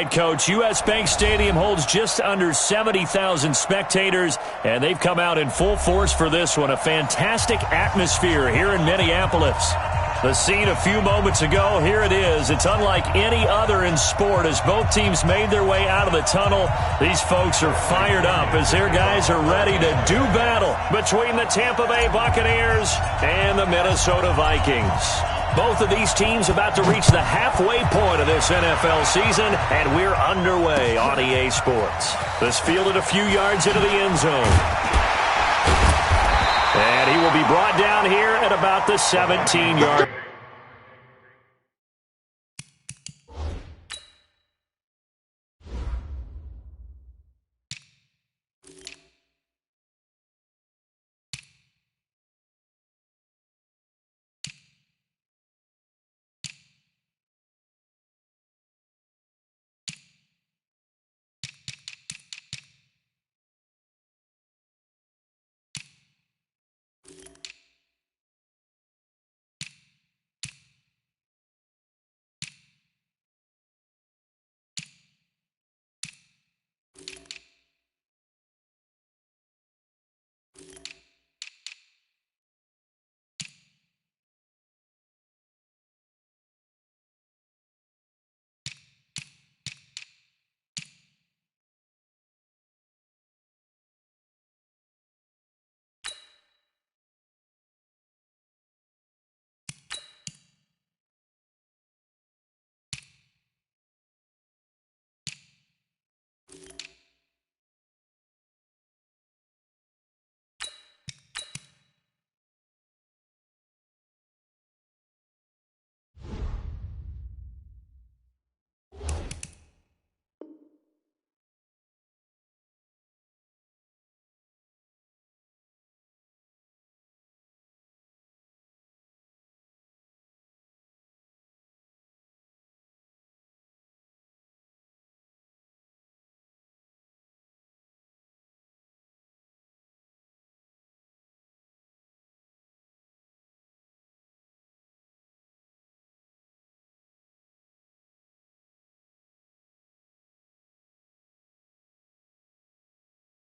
right, Coach. U.S. Bank Stadium holds just under 70,000 spectators, and they've come out in full force for this one. A fantastic atmosphere here in Minneapolis. The scene a few moments ago, here it is. It's unlike any other in sport as both teams made their way out of the tunnel. These folks are fired up as their guys are ready to do battle between the Tampa Bay Buccaneers and the Minnesota Vikings. Both of these teams about to reach the halfway point of this NFL season, and we're underway on EA Sports. This fielded a few yards into the end zone. And he will be brought down here at about the 17-yard.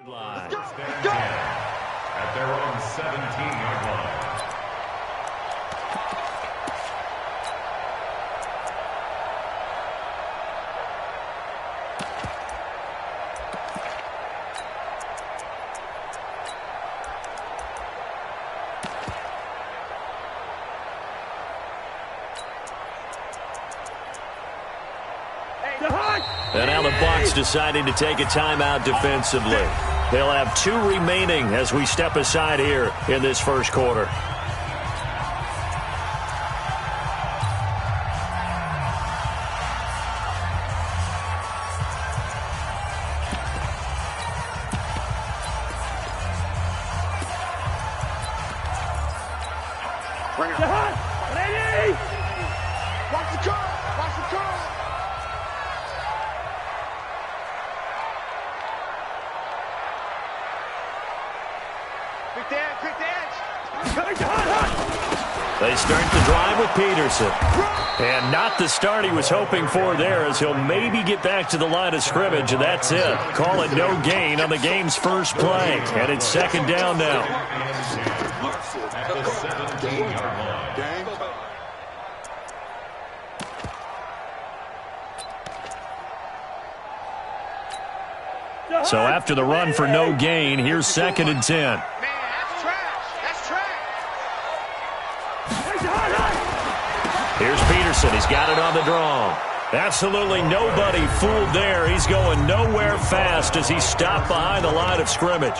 Line. Stand at their own 17-yard line. And now the Bucs deciding to take a timeout defensively. They'll have 2 remaining as we step aside here in this first quarter. Ready? Watch the curve! Watch the curve! They start the drive with Peterson. And not the start he was hoping for there, as he'll maybe get back to the line of scrimmage, and that's it. Call it no gain on the game's first play. And it's second down now. At the 17-yard line. So after the run for no gain, here's 2nd and 10. Here's Peterson. He's got it on the draw. Absolutely nobody fooled there. He's going nowhere fast as he's stopped behind the line of scrimmage.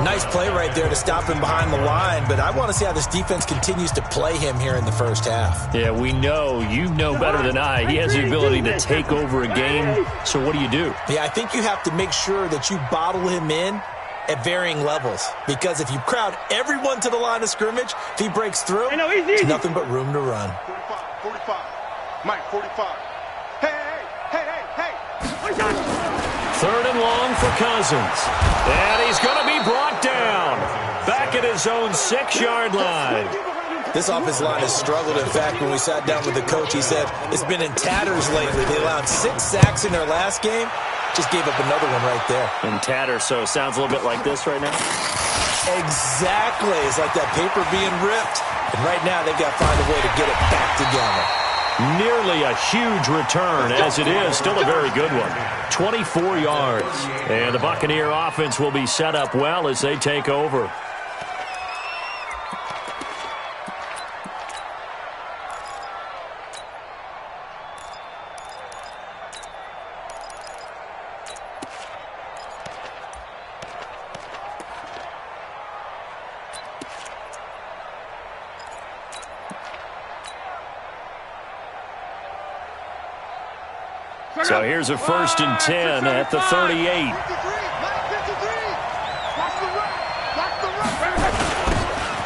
Nice play right there to stop him behind the line, but I want to see how this defense continues to play him here in the first half. Yeah, we know. You know better than I. He has the ability to take over a game. So what do you do? Yeah, I think you have to make sure that you bottle him in at varying levels, because if you crowd everyone to the line of scrimmage, if he breaks through, there's nothing but room to run. 45. Mike, 45. Hey. 3rd and long for Cousins. And he's going to be brought down back at his own 6-yard line. This offensive line has struggled. In fact, when we sat down with the coach, he said it's been in tatters lately. They allowed 6 sacks in their last game. Just gave up another one right there. In tatters, so sounds a little bit like this right now. Exactly. It's like that paper being ripped. And right now, they've got to find a way to get it back together. Nearly a huge return, as it is. Still a very good one. 24 yards. And the Buccaneer offense will be set up well as they take over. So here's a 1st and 10 at the 38.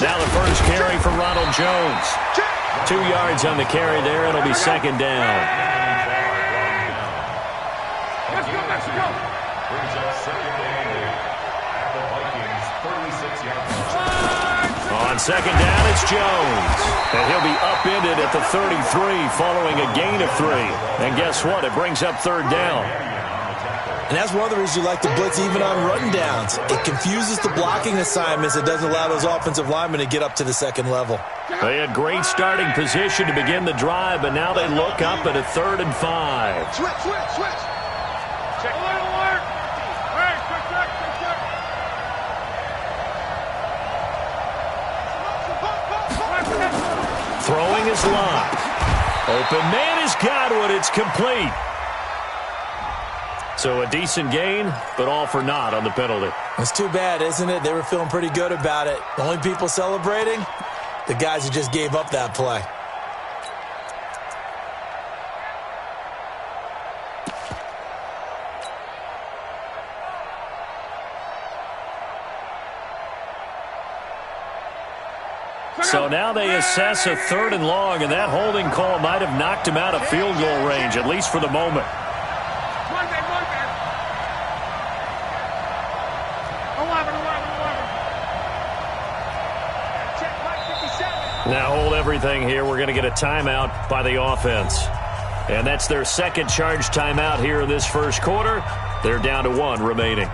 Now the first carry for Ronald Jones. 2 yards on the carry there. It'll be 2nd down. Let's go. Brings up 2nd and 8 at the Vikings' 36-yard line. On 2nd down, it's Jones. And he'll be upended at the 33 following a gain of 3. And guess what? It brings up 3rd down. And that's one of the reasons you like to blitz even on run downs. It confuses the blocking assignments. It doesn't allow those offensive linemen to get up to the 2nd level. They had great starting position to begin the drive, but now they look up at a 3rd and 5. Switch. Check. Alert. Hey, check. Throwing is locked. Open man has got one. It's complete. So a decent gain, but all for naught on the penalty. It's too bad, isn't it? They were feeling pretty good about it. The only people celebrating, the guys who just gave up that play. So now they assess a 3rd and long, and that holding call might have knocked him out of field goal range, at least for the moment. Now hold everything here. We're going to get a timeout by the offense. And that's their 2nd charge timeout here in this 1st quarter. They're down to 1 remaining.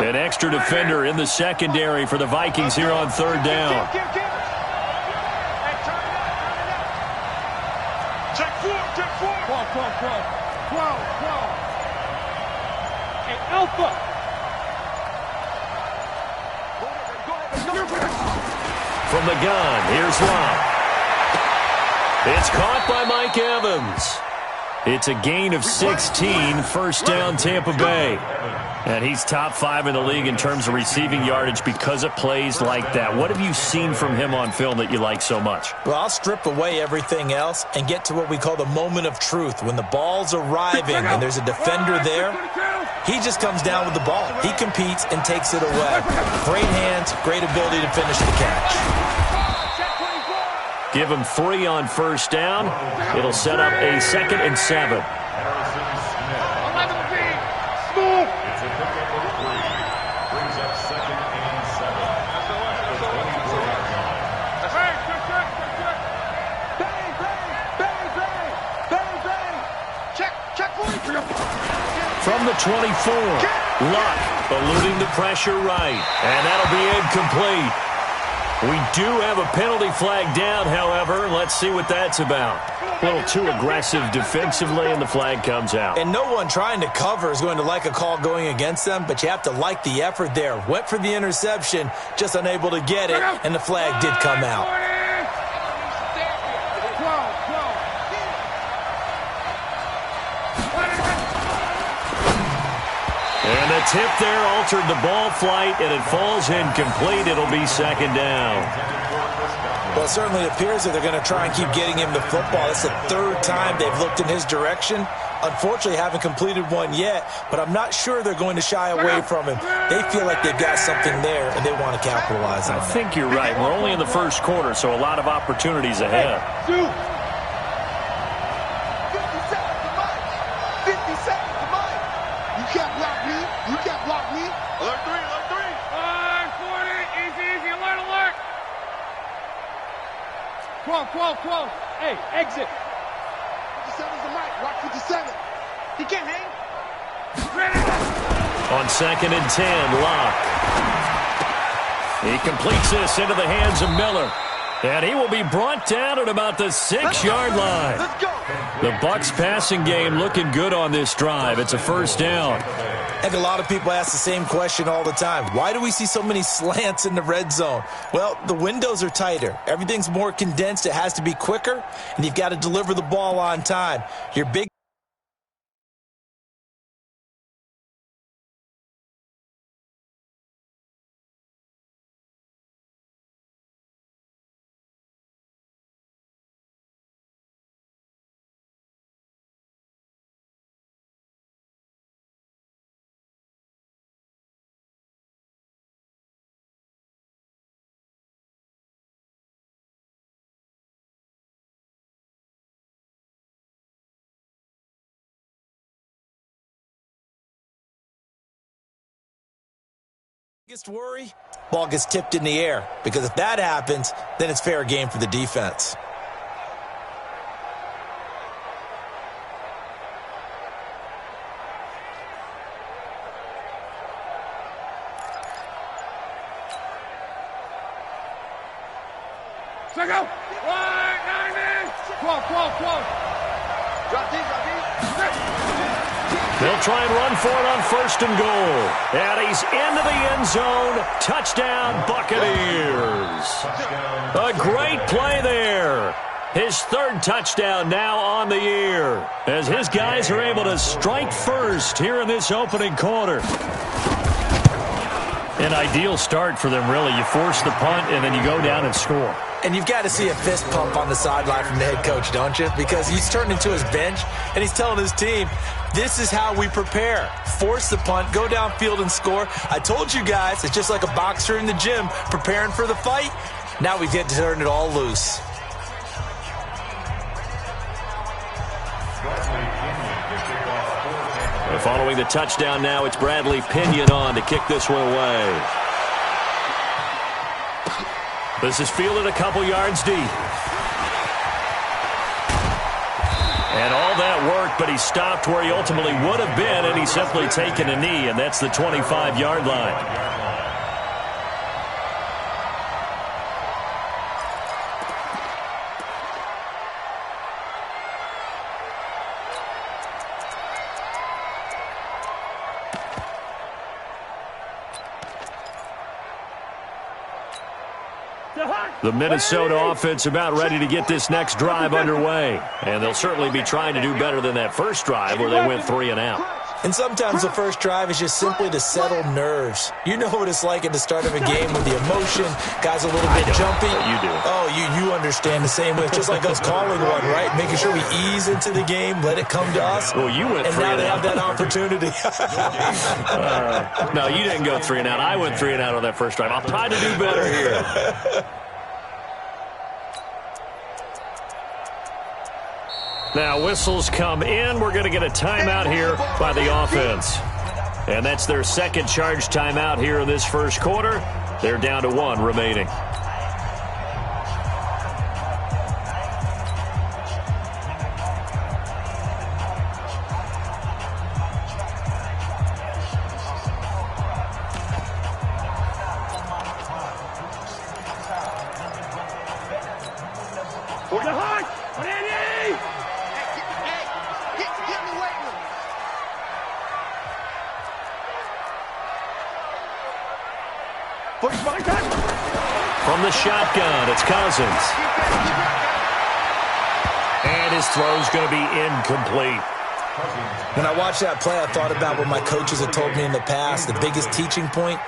An extra defender in the secondary for the Vikings here on 3rd down. Check 4. 12. Hey, Alpha. From the gun, here's Love. It's caught by Mike Evans. It's a gain of 16, 1st down Tampa Bay. And he's top 5 in the league in terms of receiving yardage because of plays like that. What have you seen from him on film that you like so much? Well, I'll strip away everything else and get to what we call the moment of truth. When the ball's arriving and there's a defender there, he just comes down with the ball. He competes and takes it away. Great hands, great ability to finish the catch. Give him 3 on 1st down. It'll set up a 2nd and 7. From the 24, Luck eluding the pressure right, and that'll be incomplete. We do have a penalty flag down, however. Let's see what that's about. A little too aggressive defensively, and the flag comes out. And no one trying to cover is going to like a call going against them, but you have to like the effort there. Went for the interception, just unable to get it, and the flag did come out. And the tip there altered the ball flight, and it falls incomplete. It'll be 2nd down. Well, it certainly appears that they're going to try and keep getting him the football. It's the third time they've looked in his direction. Unfortunately, haven't completed one yet, but I'm not sure they're going to shy away from him. They feel like they've got something there, and they want to capitalize on it. I think you're right. We're only in the first quarter, so a lot of opportunities ahead. 50 seconds to Mike. 50 seconds to Mike. You can't block me. You can't block me. Alert 3, alert 3. 40, easy, alert, alert. 12. Hey, exit. 57's the Mike. Rock 57. He can't hang. On 2nd and 10, Locke. He completes this into the hands of Miller. And he will be brought down at about the 6-yard line. Let's go. The Bucs passing game looking good on this drive. It's a first down. And a lot of people ask the same question all the time. Why do we see so many slants in the red zone? Well, the windows are tighter. Everything's more condensed. It has to be quicker, and you've got to deliver the ball on time. Your big biggest worry, ball gets tipped in the air. Because if that happens, then it's fair game for the defense. Second. 1, 9 men. 12. Drop deep. They'll try and run for it on 1st and goal. And he's into the end zone. Touchdown, Buccaneers. A great play there. His 3rd touchdown now on the year, as his guys are able to strike first here in this opening quarter. An ideal start for them, really. You force the punt, and then you go down and score. And you've got to see a fist pump on the sideline from the head coach, don't you? Because he's turned into his bench, and he's telling his team, this is how we prepare. Force the punt, go downfield and score. I told you guys, it's just like a boxer in the gym preparing for the fight. Now we get to turn it all loose. And following the touchdown now, it's Bradley Pinion on to kick this one away. This is fielded a couple yards deep. And all that work, but he stopped where he ultimately would have been, and he's simply taken a knee, and that's the 25-yard line. The Minnesota offense about ready to get this next drive underway. And they'll certainly be trying to do better than that first drive where they went 3 and out. And sometimes the first drive is just simply to settle nerves. You know what it's like at the start of a game with the emotion, guys a little bit jumpy. You do. Oh, you understand the same way. It's just like us calling one, right? Making sure we ease into the game, let it come to us. Well, you went 3 and now and they out. have that opportunity. No, you didn't go 3 and out. I went 3 and out on that first drive. I'll try to do better here. Now, whistles come in. We're going to get a timeout here by the offense. And that's their second charge timeout here in this first quarter. They're down to 1 remaining. From the shotgun, it's Cousins. And his throw's going to be incomplete. When I watched that play, I thought about what my coaches had told me in the past. The biggest teaching point,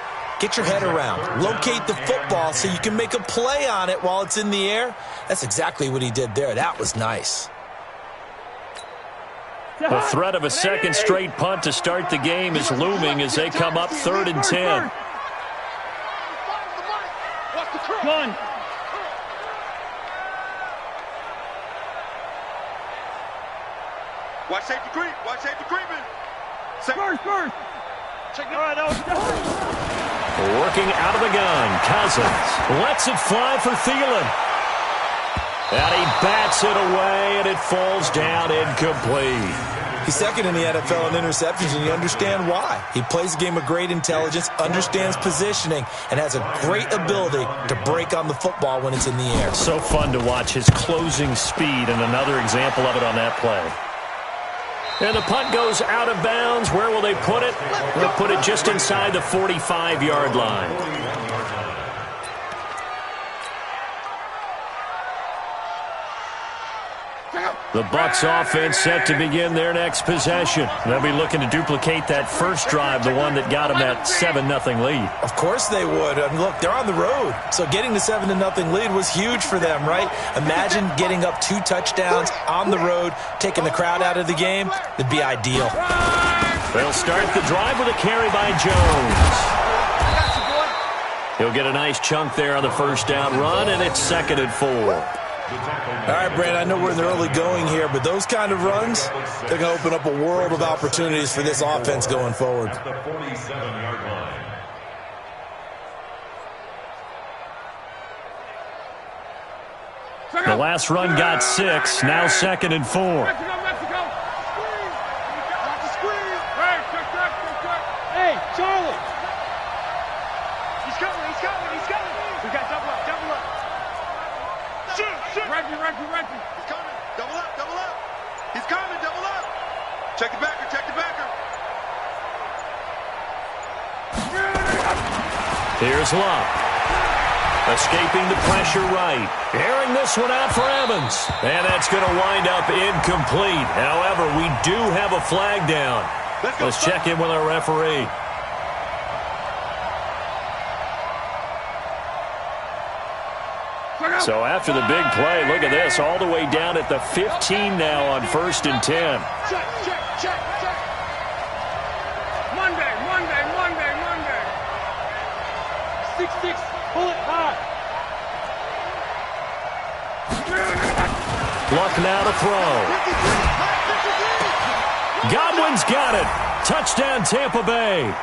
get your head around, locate the football so you can make a play on it while it's in the air. That's exactly what he did there. That was nice. The threat of a second straight punt to start the game is looming as they come up 3rd and 10. Gun. Watch safety creep. Watch safety creeping. First. Check it out. Working out of the gun, Cousins lets it fly for Thielen. And he bats it away, and it falls down incomplete. He's second in the NFL in interceptions, and you understand why. He plays a game of great intelligence, understands positioning, and has a great ability to break on the football when it's in the air. So fun to watch his closing speed, and another example of it on that play. And the punt goes out of bounds. Where will they put it? They'll put it just inside the 45-yard line. The Bucs offense set to begin their next possession. They'll be looking to duplicate that first drive, the one that got them that 7-0 lead. Of course they would. I mean, look, they're on the road. So getting the 7-0 lead was huge for them, right? Imagine getting up 2 touchdowns on the road, taking the crowd out of the game. It'd be ideal. They'll start the drive with a carry by Jones. He'll get a nice chunk there on the first down run, and it's 2nd and 4. All right, Brad, I know we're in the early going here, but those kind of runs, they're going to open up a world of opportunities for this offense going forward. The 47-yard line. The last run got 6, now 2nd and 4. Mexico. Hey, Charlie. He's coming. We got double up. Shoot. Reggie. He's coming. Double up. He's coming. Double up. Check the backer. Here's Luck. Escaping the pressure right. Airing this one out for Evans. And that's going to wind up incomplete. However, we do have a flag down. Let's check in with our referee. So after the big play, look at this, all the way down at the 15 now on 1st and 10. Check. Monday. 6-6, pull it high. Luck now to throw. Godwin's got it. Touchdown, Tampa Bay.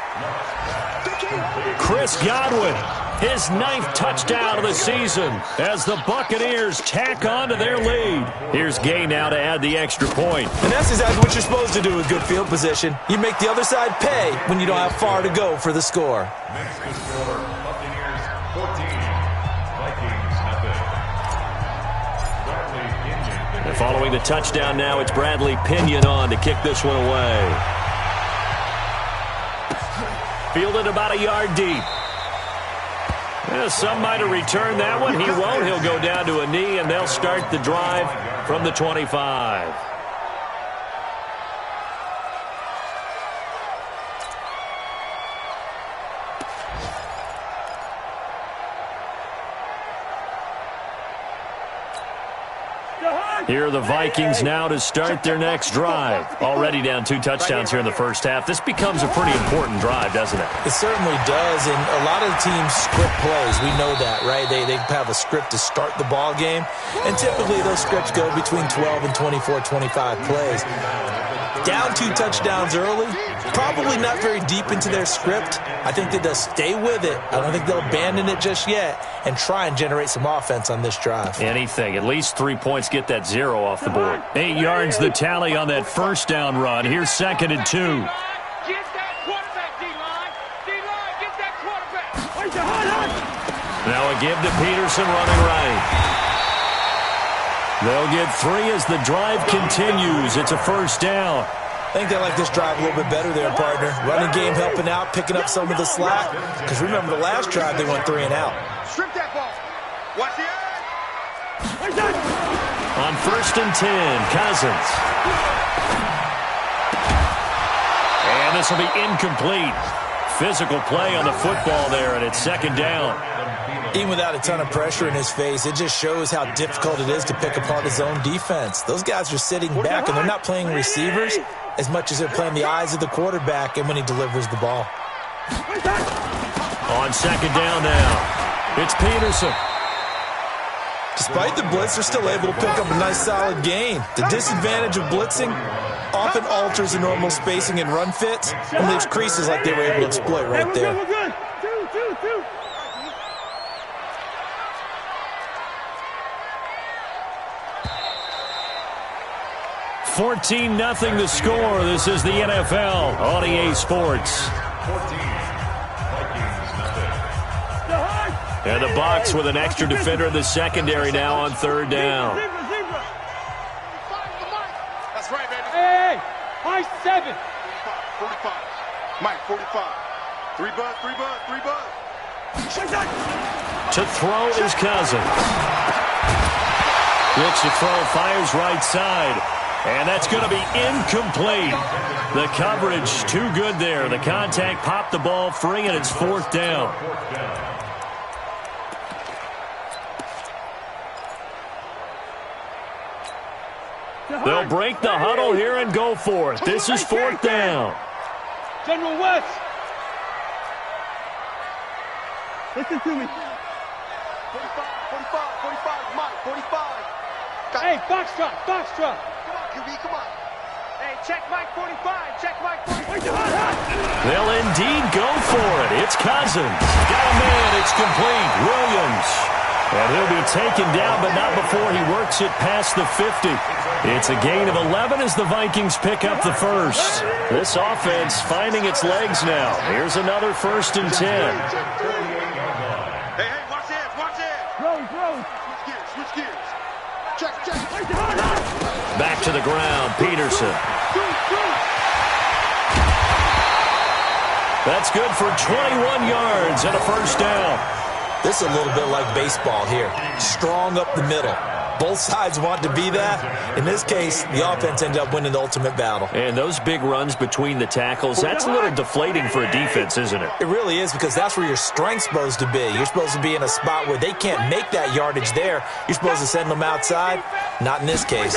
Chris Godwin, his 9th touchdown of the season as the Buccaneers tack on to their lead. Here's Gay now to add the extra point. And that's exactly what you're supposed to do with good field position. You make the other side pay when you don't have far to go for the score. Next to score, Buccaneers 14, Vikings nothing. Bradley Pinion. And following the touchdown now, it's Bradley Pinion on to kick this one away. Fielded about a yard deep. Yeah, some might have returned that one. He won't. He'll go down to a knee, and they'll start the drive from the 25. Here are the Vikings now to start their next drive. Already down 2 touchdowns here in the first half. This becomes a pretty important drive, doesn't it? It certainly does, and a lot of the teams script plays. We know that, right? They have a script to start the ball game, and typically those scripts go between 12 and 24, 25 plays. Down 2 touchdowns early, probably not very deep into their script. I think that they'll stay with it. I don't think they'll abandon it just yet and try and generate some offense on this drive. Anything. At least 3 points, get that 0 off the board. 8 yards the tally on that first down run. Here's 2nd and 2. Get that quarterback, D-line. D-line, get that quarterback. Now a give to Peterson running right. They'll get 3 as the drive continues. It's a first down. I think they like this drive a little bit better there, partner. Running game helping out, picking up some of the slack. Because remember, the last drive, they went 3 and out. Strip that ball. Watch the edge. On 1st and 10, Cousins. And this will be incomplete. physical play on the football there, and it's second down. Even without a ton of pressure in his face, it just shows how difficult it is to pick apart his own defense. Those guys are sitting back, and they're not playing receivers as much as they're playing the eyes of the quarterback and when he delivers the ball. On second down now, it's Peterson. Despite the blitz, they're still able to pick up a nice solid gain. The disadvantage of blitzing often alters the normal spacing and run fits and leaves creases like they were able to exploit right there. 14-0 the score. This is the NFL on EA Sports. 14. Vikings, nothing. And the Bucs with an extra defender in the secondary now on third down. That's right, baby. Hey, high 7. 45. Mike, 45. 3 bud, 3 bud, 3 bud. To throw is Cousins. Looks to throw, fires right side. And that's going to be incomplete. The coverage too good there. The contact popped the ball free, and it's fourth down. They'll break the huddle here and go for it. This is fourth down. General West. Listen to me. 45, 45, 45, Mike, 45. Hey, box drop, box drop. Come on, QB, come on. Hey, check Mike 45, check Mike 45. They'll indeed go for it. It's Cousins. Got a man. It's complete. Williams. And he'll be taken down, but not before he works it past the 50. It's a gain of 11 as the Vikings pick up the first. This offense finding its legs now. Here's another 1st and 10. Hey, watch this, watch this. Rose. Switch gears. Check. Back to the ground, Peterson. That's good for 21 yards and a first down. This is a little bit like baseball here. Strong up the middle. Both sides want to be that. In this case, the offense ended up winning the ultimate battle. And those big runs between the tackles, that's a little deflating for a defense, isn't it? It really is, because that's where your strength's supposed to be. You're supposed to be in a spot where they can't make that yardage there. You're supposed to send them outside. Not in this case.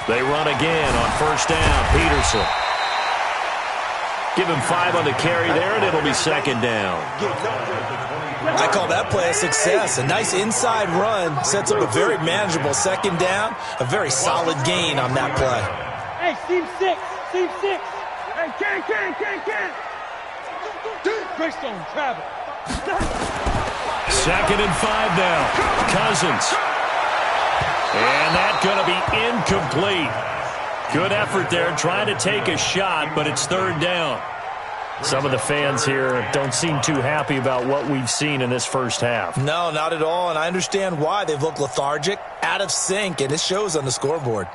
They run again on first down. Peterson. Give him 5 on the carry there, and it'll be second down. I call that play a success. A nice inside run sets up a very manageable second down. A very solid gain on that play. Hey, seam 6. Hey, can. Greystone, travel. Second and 5 now. Cousins. And that's going to be incomplete. Good effort there, trying to take a shot, but it's third down. Some of the fans here don't seem too happy about what we've seen in this first half. No, not at all, and I understand why. They've looked lethargic, out of sync, and it shows on the scoreboard.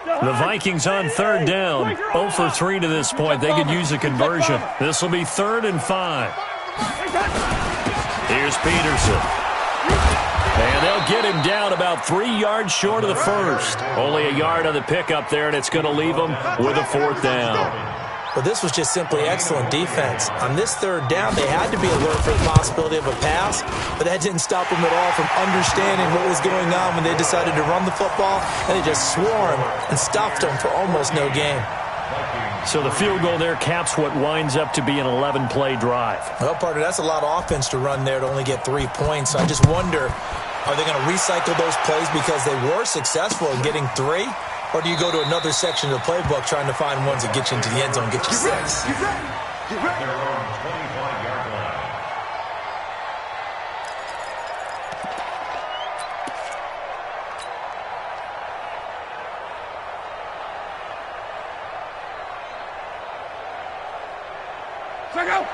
The Vikings on third down, 0 for 3 to this point. They could use a conversion. This will be 3rd and 5. Here's Peterson. And they'll get him down about 3 yards short of the first. Only a yard on the pickup there, and it's going to leave them with a fourth down. But this was just simply excellent defense. On this third down, they had to be alert for the possibility of a pass, but that didn't stop them at all from understanding what was going on when they decided to run the football, and they just swarmed and stuffed them for almost no gain. So the field goal there caps what winds up to be an 11-play drive. Well, partner, that's a lot of offense to run there to only get 3 points. I just wonder, are they going to recycle those plays because they were successful in getting 3? Or do you go to another section of the playbook trying to find ones that get you into the end zone and get you 6? Their own 25-yard line.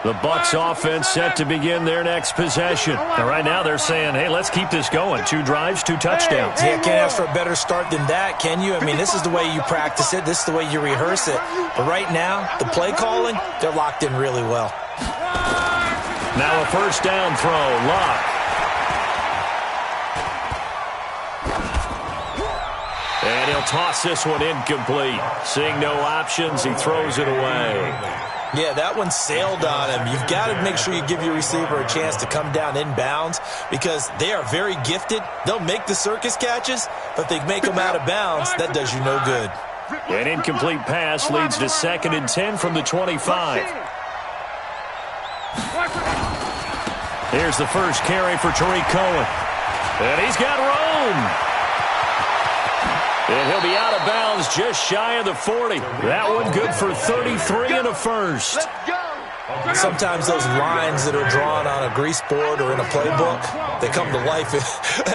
The Bucs offense set to begin their next possession. And right now they're saying, hey, let's keep this going. 2 drives, 2 touchdowns. Yeah, can't ask for a better start than that, can you? I mean, this is the way you practice it. This is the way you rehearse it. But right now, the play calling, they're locked in really well. Now a first down throw. Luck. And he'll toss this one incomplete. Seeing no options, he throws it away. Yeah, that one sailed on him. You've got to make sure you give your receiver a chance to come down inbounds because they are very gifted. They'll make the circus catches, but they make them out of bounds. That does you no good. An incomplete pass leads to 2nd and 10 from the 25. Here's the first carry for Tariq Cohen. And he's got room. And he'll be out of bounds just shy of the 40. That one good for 33 and a first. Sometimes those lines that are drawn on a grease board or in a playbook, they come to life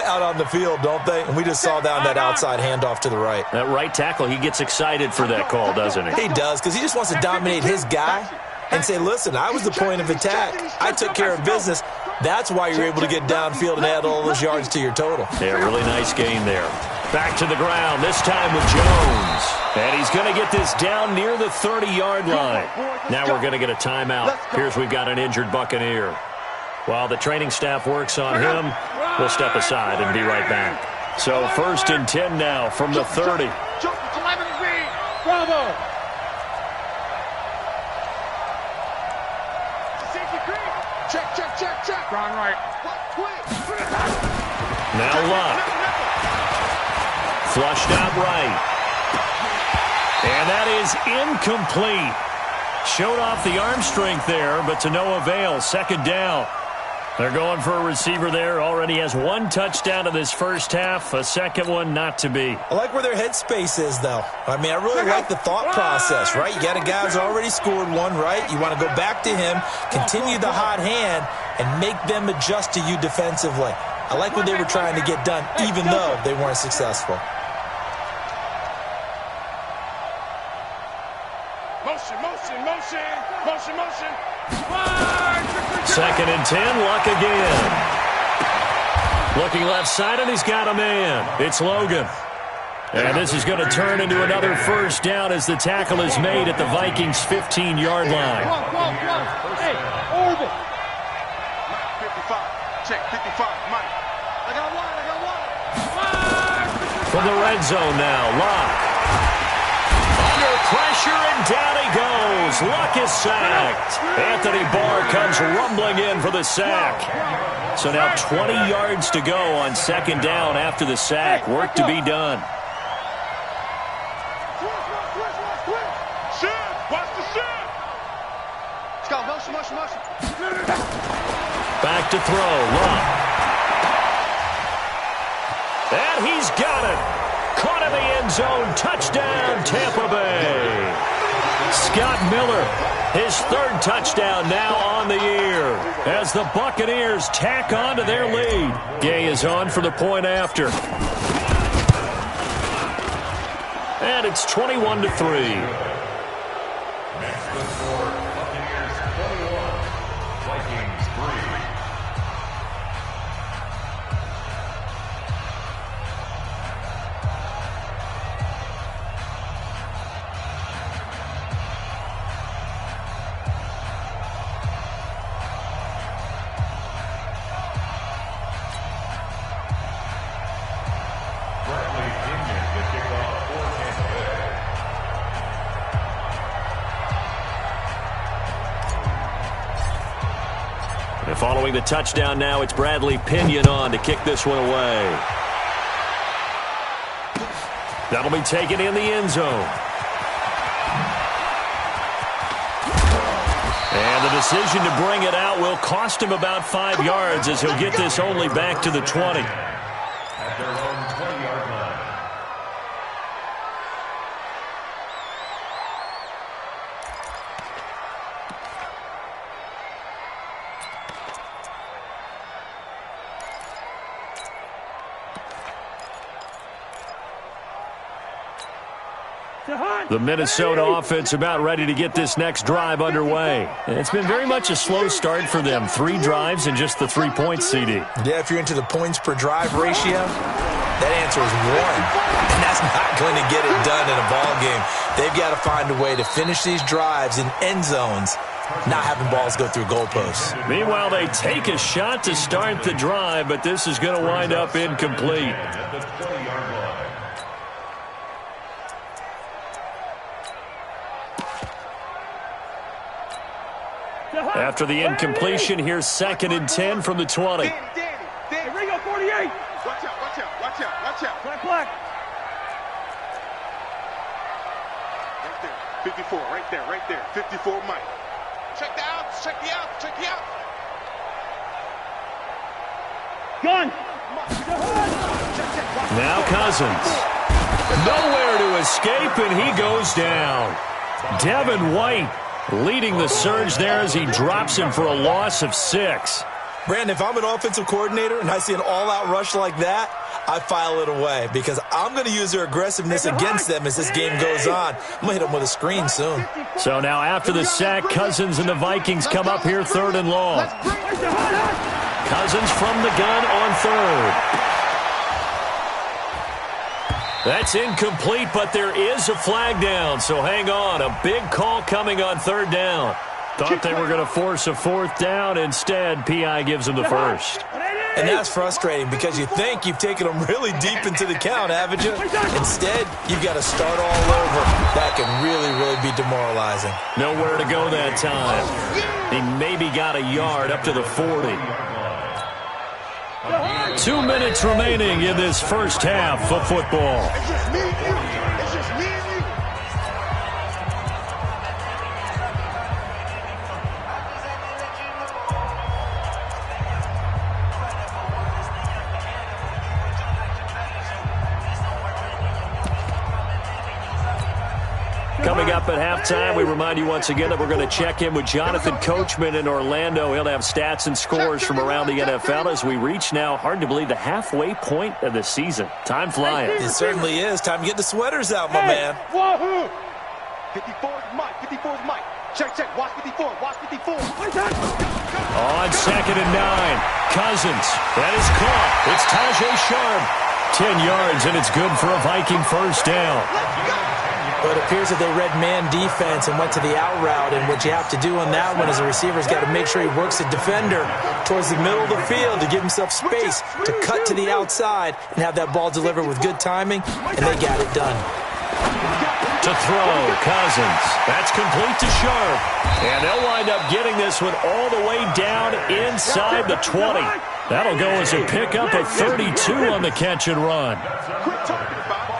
out on the field, don't they? And we just saw down that outside handoff to the right. That right tackle, he gets excited for that call, doesn't he? He does, because he just wants to dominate his guy and say, listen, I was the point of attack. I took care of business. That's why you're able to get downfield and add all those yards to your total. Yeah, really nice gain there. Back to the ground, this time with Jones. And he's going to get this down near the 30-yard line. Now we're going to get a timeout. Here's we've got an injured Buccaneer. While the training staff works on him, we'll step aside and be right back. So 1st and 10 now from the 30. Bravo. Check. Run right. Now Luck. Flushed out right. And that is incomplete. Showed off the arm strength there, but to no avail. 2nd down. They're going for a receiver there. Already has 1 touchdown in this first half. A second one not to be. I like where their headspace is, though. I mean, I really like the thought process, right? You got a guy who's already scored one, right? You want to go back to him, continue the hot hand, and make them adjust to you defensively. I like what they were trying to get done, even though they weren't successful. Motion. 2nd and 10, Luck again. Looking left side, and he's got a man. It's Logan. And this is going to turn into another first down as the tackle is made at the Vikings' 15-yard line. Hey, orbit. 55. Check 55. Mike. I got one. From the red zone now, Luck. Under pressure, and down he goes. Luck is sacked. Anthony Barr comes rumbling in for the sack. So now 20 yards to go on 2nd down after the sack. Work to be done. Watch the shot. Let's go. Motion. Back to throw, Luck. And he's got it. Caught in the end zone. Touchdown, Tampa Bay. Scott Miller, his 3rd touchdown now on the year as the Buccaneers tack on to their lead. Gay is on for the point after. And it's 21-3. Next to score, Buccaneers 21, Vikings 3. Following the touchdown now, it's Bradley Pinion on to kick this one away. That'll be taken in the end zone. And the decision to bring it out will cost him about 5 yards as he'll get this only back to the 20. At their own 20-yard line. The Minnesota offense about ready to get this next drive underway. And it's been very much a slow start for them. 3 drives and just the 3 points, CD. Yeah, if you're into the points per drive ratio, that answer is 1. And that's not going to get it done in a ball game. They've got to find a way to finish these drives in end zones, not having balls go through goalposts. Meanwhile, they take a shot to start the drive, but this is going to wind up incomplete. At the 20-yard line. After the incompletion, here's 2nd and 10 from the 20. Danny, Ringo, 48. Watch out, watch out, watch out, watch out. Black. Right there. 54, right there, right there. 54, Mike. Check the outs, check the outs, check the outs. Gun. Now Cousins. Nowhere to escape, and he goes down. Devin White leading the surge there as he drops him for a loss of 6. Brandon, if I'm an offensive coordinator and I see an all-out rush like that, I file it away because I'm going to use their aggressiveness against them as this game goes on. I'm going to hit them with a screen soon. So now after the sack, Cousins and the Vikings come up here 3rd and long. Cousins from the gun on 3rd. That's incomplete, but there is a flag down, so hang on. A big call coming on 3rd down. Thought they were going to force a 4th down. Instead, P.I. gives them the 1st. And that's frustrating because you think you've taken them really deep into the count, haven't you? Instead, you've got to start all over. That can really, really be demoralizing. Nowhere to go that time. He maybe got a yard up to the 40. 2 minutes remaining in this first half of football. It's just me and you. It's just me and you. Coming up at halftime, we remind you once again that we're going to check in with Jonathan Coachman in Orlando. He'll have stats and scores from around the NFL as we reach now, hard to believe, the halfway point of the season. Time flying. It certainly is. Time to get the sweaters out, my man. Wahoo! 54's Mike. 54's Mike. Check, check. Watch 54. Watch 54. On 2nd and 9. Cousins. That is caught. It's Tajay Sharp. 10 yards, and it's good for a Viking first down. But it appears that they read man defense and went to the out route. And what you have to do on that one as a receiver is got to make sure he works the defender towards the middle of the field to give himself space to cut to the outside and have that ball delivered with good timing, and they got it done. To throw, Cousins. That's complete to Sharp. And they'll wind up getting this one all the way down inside the 20. That'll go as a pickup of 32 on the catch and run. Quit talking about it.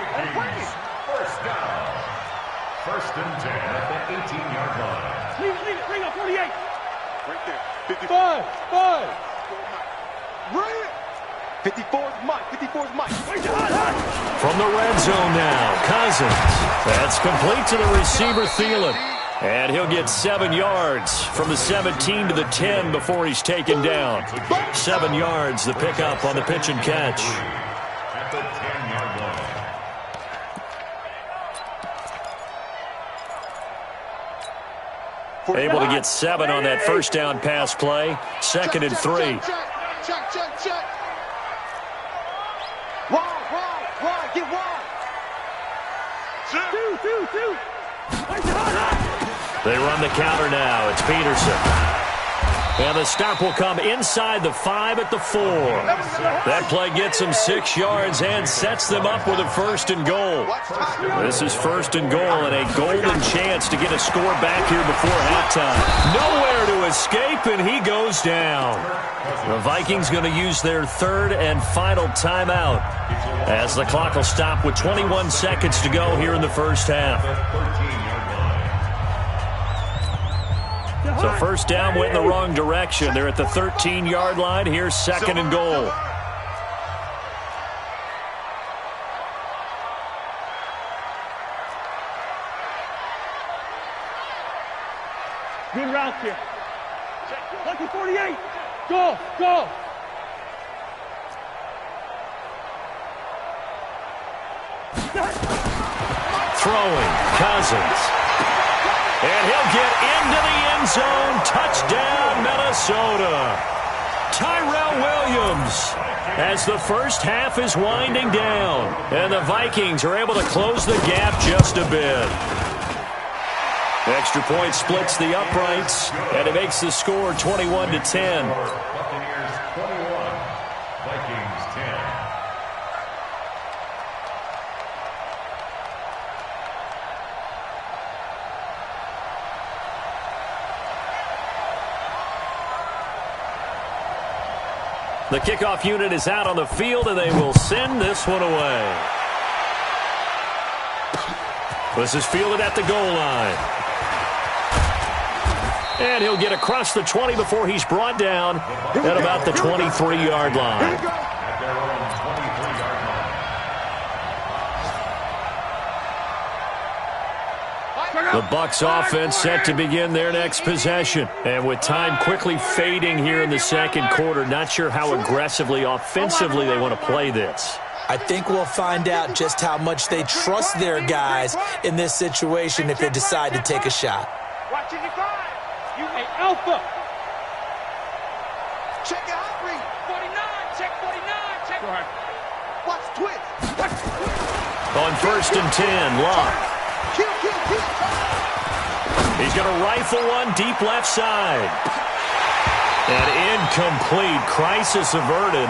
First and 10 at the 18-yard line. Leave it. Ring up 48. Right there. 54. 5. Bring it. 54's Mike. 54's Mike. From the red zone now, Cousins. That's complete to the receiver, Thielen. And he'll get 7 yards from the 17 to the 10 before he's taken down. 7 yards, the pickup on the pitch and catch. At the 10-yard line. Able to get 7 on that first down pass play. 2nd and 3. Check. Wide. Get wide. 2. They run the counter now. It's Peterson. And the stop will come inside the 5 at the 4. That play gets them 6 yards and sets them up with a 1st and goal. This is 1st and goal and a golden chance to get a score back here before halftime. Nowhere to escape, and he goes down. The Vikings going to use their 3rd and final timeout as the clock will stop with 21 seconds to go here in the first half. So first down went in the wrong direction. They're at the 13-yard line. Here's 2nd and goal. Good route here. Lucky 48. Go. Throwing, Cousins. And he'll get into the end zone. Touchdown, Minnesota. Tyrell Williams as the first half is winding down. And the Vikings are able to close the gap just a bit. Extra point splits the uprights, and it makes the score 21-10. Buccaneers 21, Vikings 10. The kickoff unit is out on the field, and they will send this one away. This is fielded at the goal line. And he'll get across the 20 before he's brought down at about the 23-yard line. At their own 23-yard line. The Bucs offense set to begin their next possession. And with time quickly fading here in the second quarter, not sure how aggressively, offensively they want to play this. I think we'll find out just how much they trust their guys in this situation if they decide to take a shot. Watching the guard. You a alpha. Check out Reed. 49. Check 49. Check. Go ahead. Watch twist. Watch twist. On 1st and 10, Locke. Kill. He's going to rifle one deep left side. And incomplete. Crisis averted.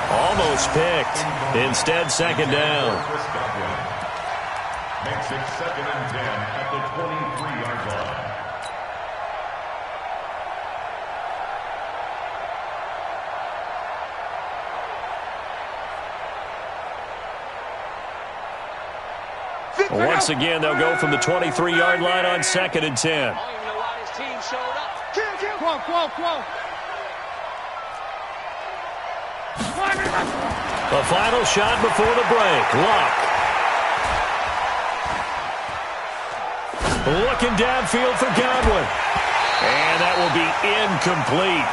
Almost picked. Instead, second down. Makes it 2nd and 10 at the 23-yard line. Once again, they'll go from the 23-yard line on 2nd and 10. I don't even know why this team showed up. Kill. The final shot before the break. Locke. Looking downfield for Godwin. And that will be incomplete.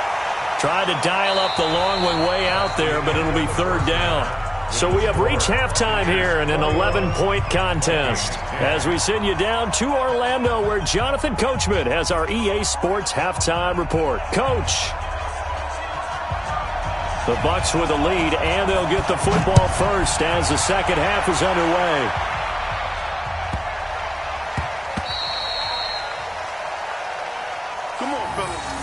Tried to dial up the long one way out there, but it'll be 3rd down. So we have reached halftime here in an 11-point contest. As we send you down to Orlando, where Jonathan Coachman has our EA Sports halftime report. Coach. The Bucs with a lead, and they'll get the football first as the second half is underway. Come on, fellas.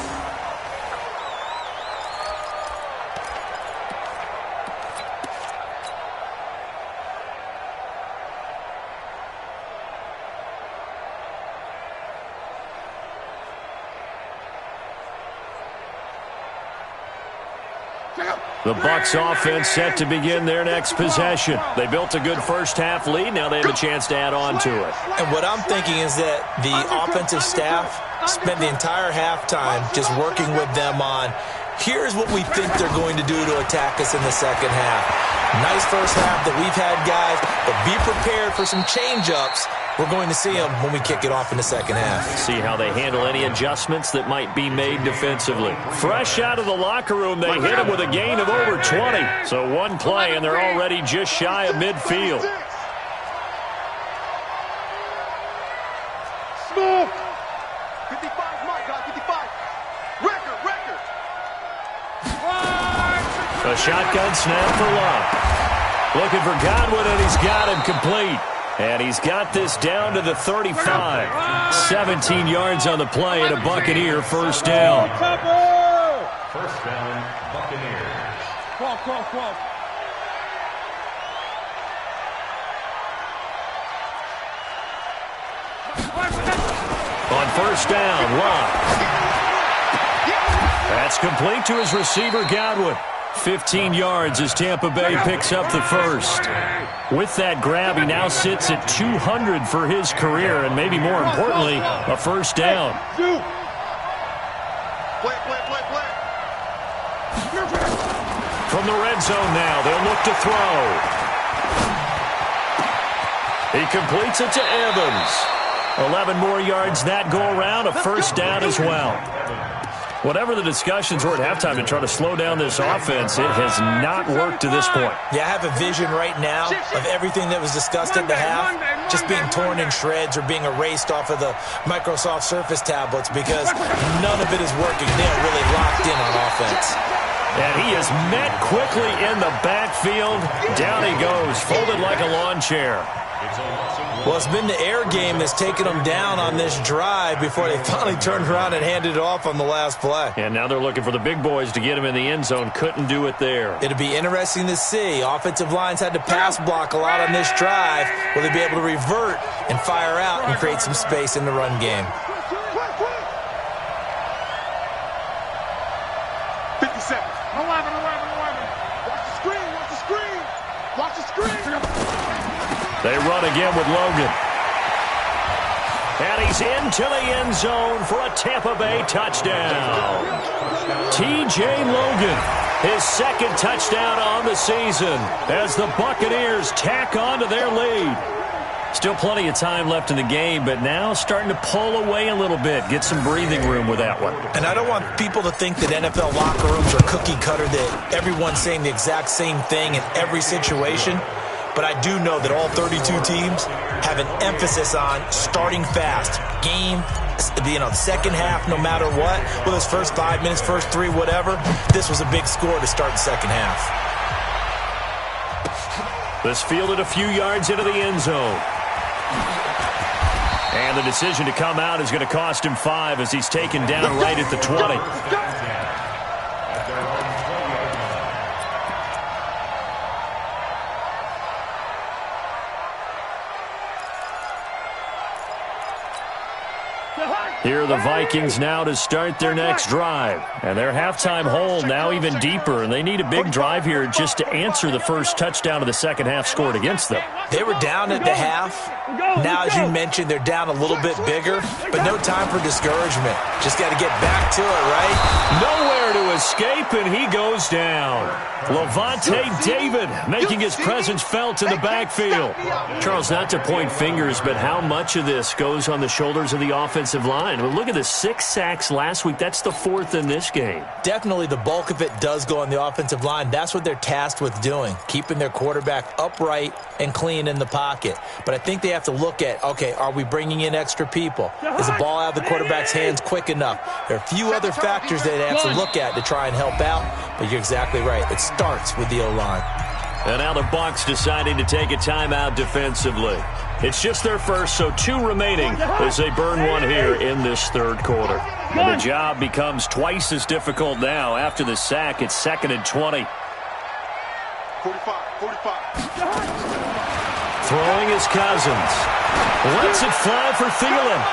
The Bucs offense set to begin their next possession. They built a good first half lead. Now they have a chance to add on to it. And what I'm thinking is that the offensive staff spent the entire halftime just working with them on, here's what we think they're going to do to attack us in the second half. Nice first half that we've had, guys, but be prepared for some change-ups. We're going to see them when we kick it off in the second half. See how they handle any adjustments that might be made defensively. Fresh out of the locker room, they hit him with a gain of over 20. So one play, and they're already just shy of midfield. Smooth. 55, my God, 55. Record. A shotgun snap for Locke. Looking for Godwin, and he's got him complete. And he's got this down to the 35. 17 yards on the play, and a Buccaneer first down. First down, Buccaneers. Call. On first down, Locke. That's complete to his receiver, Godwin. 15 yards as Tampa Bay picks up the first. With that grab, he now sits at 200 for his career, and maybe more importantly, a first down. Play. From the red zone now, they'll look to throw. He completes it to Evans. 11 more yards that go around, a first down as well. Whatever the discussions were at halftime to try to slow down this offense, it has not worked to this point. Yeah, I have a vision right now of everything that was discussed at the half just being torn in shreds or being erased off of the Microsoft Surface tablets because none of it is working. They're really locked in on offense. And he is met quickly in the backfield. Down he goes, folded like a lawn chair. Well, it's been the air game that's taken them down on this drive before they finally turned around and handed it off on the last play. And now they're looking for the big boys to get him in the end zone. Couldn't do it there. It'll be interesting to see. Offensive lines had to pass block a lot on this drive. Will they be able to revert and fire out and create some space in the run game? 57. 11. They run again with Logan. And he's into the end zone for a Tampa Bay touchdown. T.J. Logan, his second touchdown on the season as the Buccaneers tack on to their lead. Still plenty of time left in the game, but now starting to pull away a little bit. Get some breathing room with that one. And I don't want people to think that NFL locker rooms are cookie cutter, that everyone's saying the exact same thing in every situation. But I do know that all 32 teams have an emphasis on starting fast. Game, second half, no matter what. Whether it's first 5 minutes, first 3, whatever. This was a big score to start the second half. This fielded a few yards into the end zone. And the decision to come out is going to cost him 5 as he's taken down right at the 20. Here are the Vikings now to start their next drive. And their halftime hole now even deeper, and they need a big drive here just to answer the first touchdown of the second half scored against them. They were down at the half. Now, as you mentioned, they're down a little bit bigger, but no time for discouragement. Just got to get back to it, right? Nowhere to escape, and he goes down. Levante David making his presence felt in the backfield. Charles, not to point fingers, but how much of this goes on the shoulders of the offensive line? Well, look at the 6 sacks last week. That's the 4th in this game. Definitely the bulk of it does go on the offensive line. That's what they're tasked with doing, keeping their quarterback upright and clean in the pocket. But I think they have to look at, okay, are we bringing in extra people? Is the ball out of the quarterback's hands quick enough? There are a few other factors that they have to look at to try and help out, but you're exactly right. It starts with the O-line. And now the Bucs deciding to take a timeout defensively. It's just their first, so 2 remaining as they burn one here in this third quarter. And the job becomes twice as difficult now. After the sack, it's 2nd and 20. 45. Throwing is Cousins. Lets it fly for Thielen.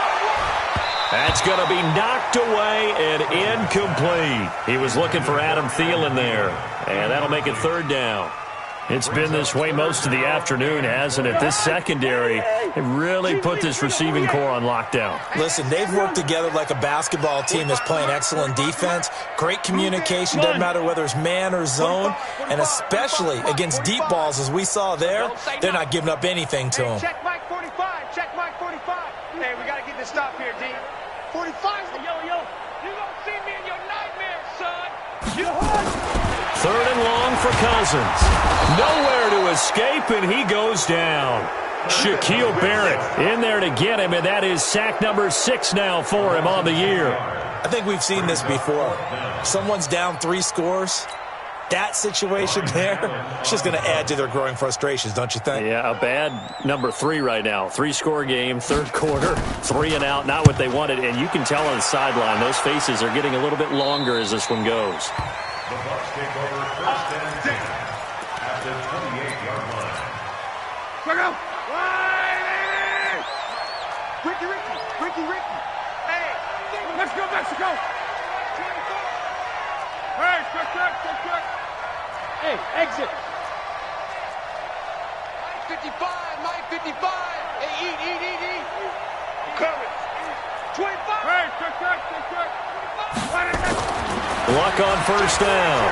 That's going to be knocked away and incomplete. He was looking for Adam Thielen there, and that'll make it 3rd down. It's been this way most of the afternoon, hasn't it? This secondary, it really put this receiving core on lockdown. Listen, they've worked together like a basketball team that's playing excellent defense. Great communication, doesn't matter whether it's man or zone. And especially against deep balls, as we saw there, they're not giving up anything to them. Check Mike 45. Check Mike 45. Hey, we got to get this stop here, D. 45. Yo. You don't see me in your nightmares, son. You hurt. 3rd and long for Cousins. Nowhere to escape, and he goes down. Shaquille Barrett in there to get him, and that is sack number 6 now for him on the year. I think we've seen this before. Someone's down 3 scores. That situation there, it's just going to add to their growing frustrations, don't you think? Yeah, a bad number 3 right now. 3-score game, third quarter, 3 and out, not what they wanted. And you can tell on the sideline, those faces are getting a little bit longer as this one goes. The Bucs take over 1st and 10 at the 28-yard line. Look out! Ricky. Hey, let's go, Mexico! Hey, check. Hey, exit. Mike 55. Hey, eat. I'm coming. 25. Hey, check. Luck on 1st down.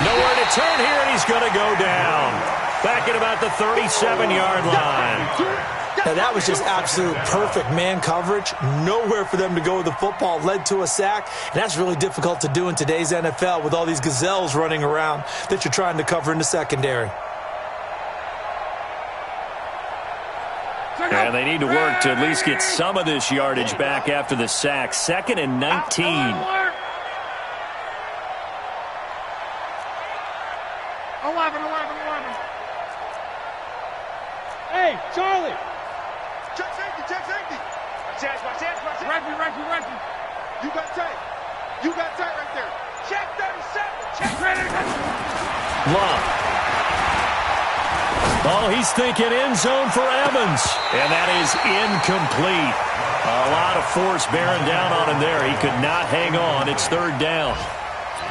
Nowhere to turn here, and he's going to go down. Back at about the 37-yard line. Now, that was just absolute perfect man coverage. Nowhere for them to go with the football. Led to a sack. And that's really difficult to do in today's NFL with all these gazelles running around that you're trying to cover in the secondary. And they need to work to at least get some of this yardage back after the sack. 2nd and 19. Hey, Charlie. Check safety. Reggie. You got tight right there. Check 37. Check ready. Love. Oh, he's thinking end zone for Evans. And that is incomplete. A lot of force bearing down on him there. He could not hang on. It's 3rd down.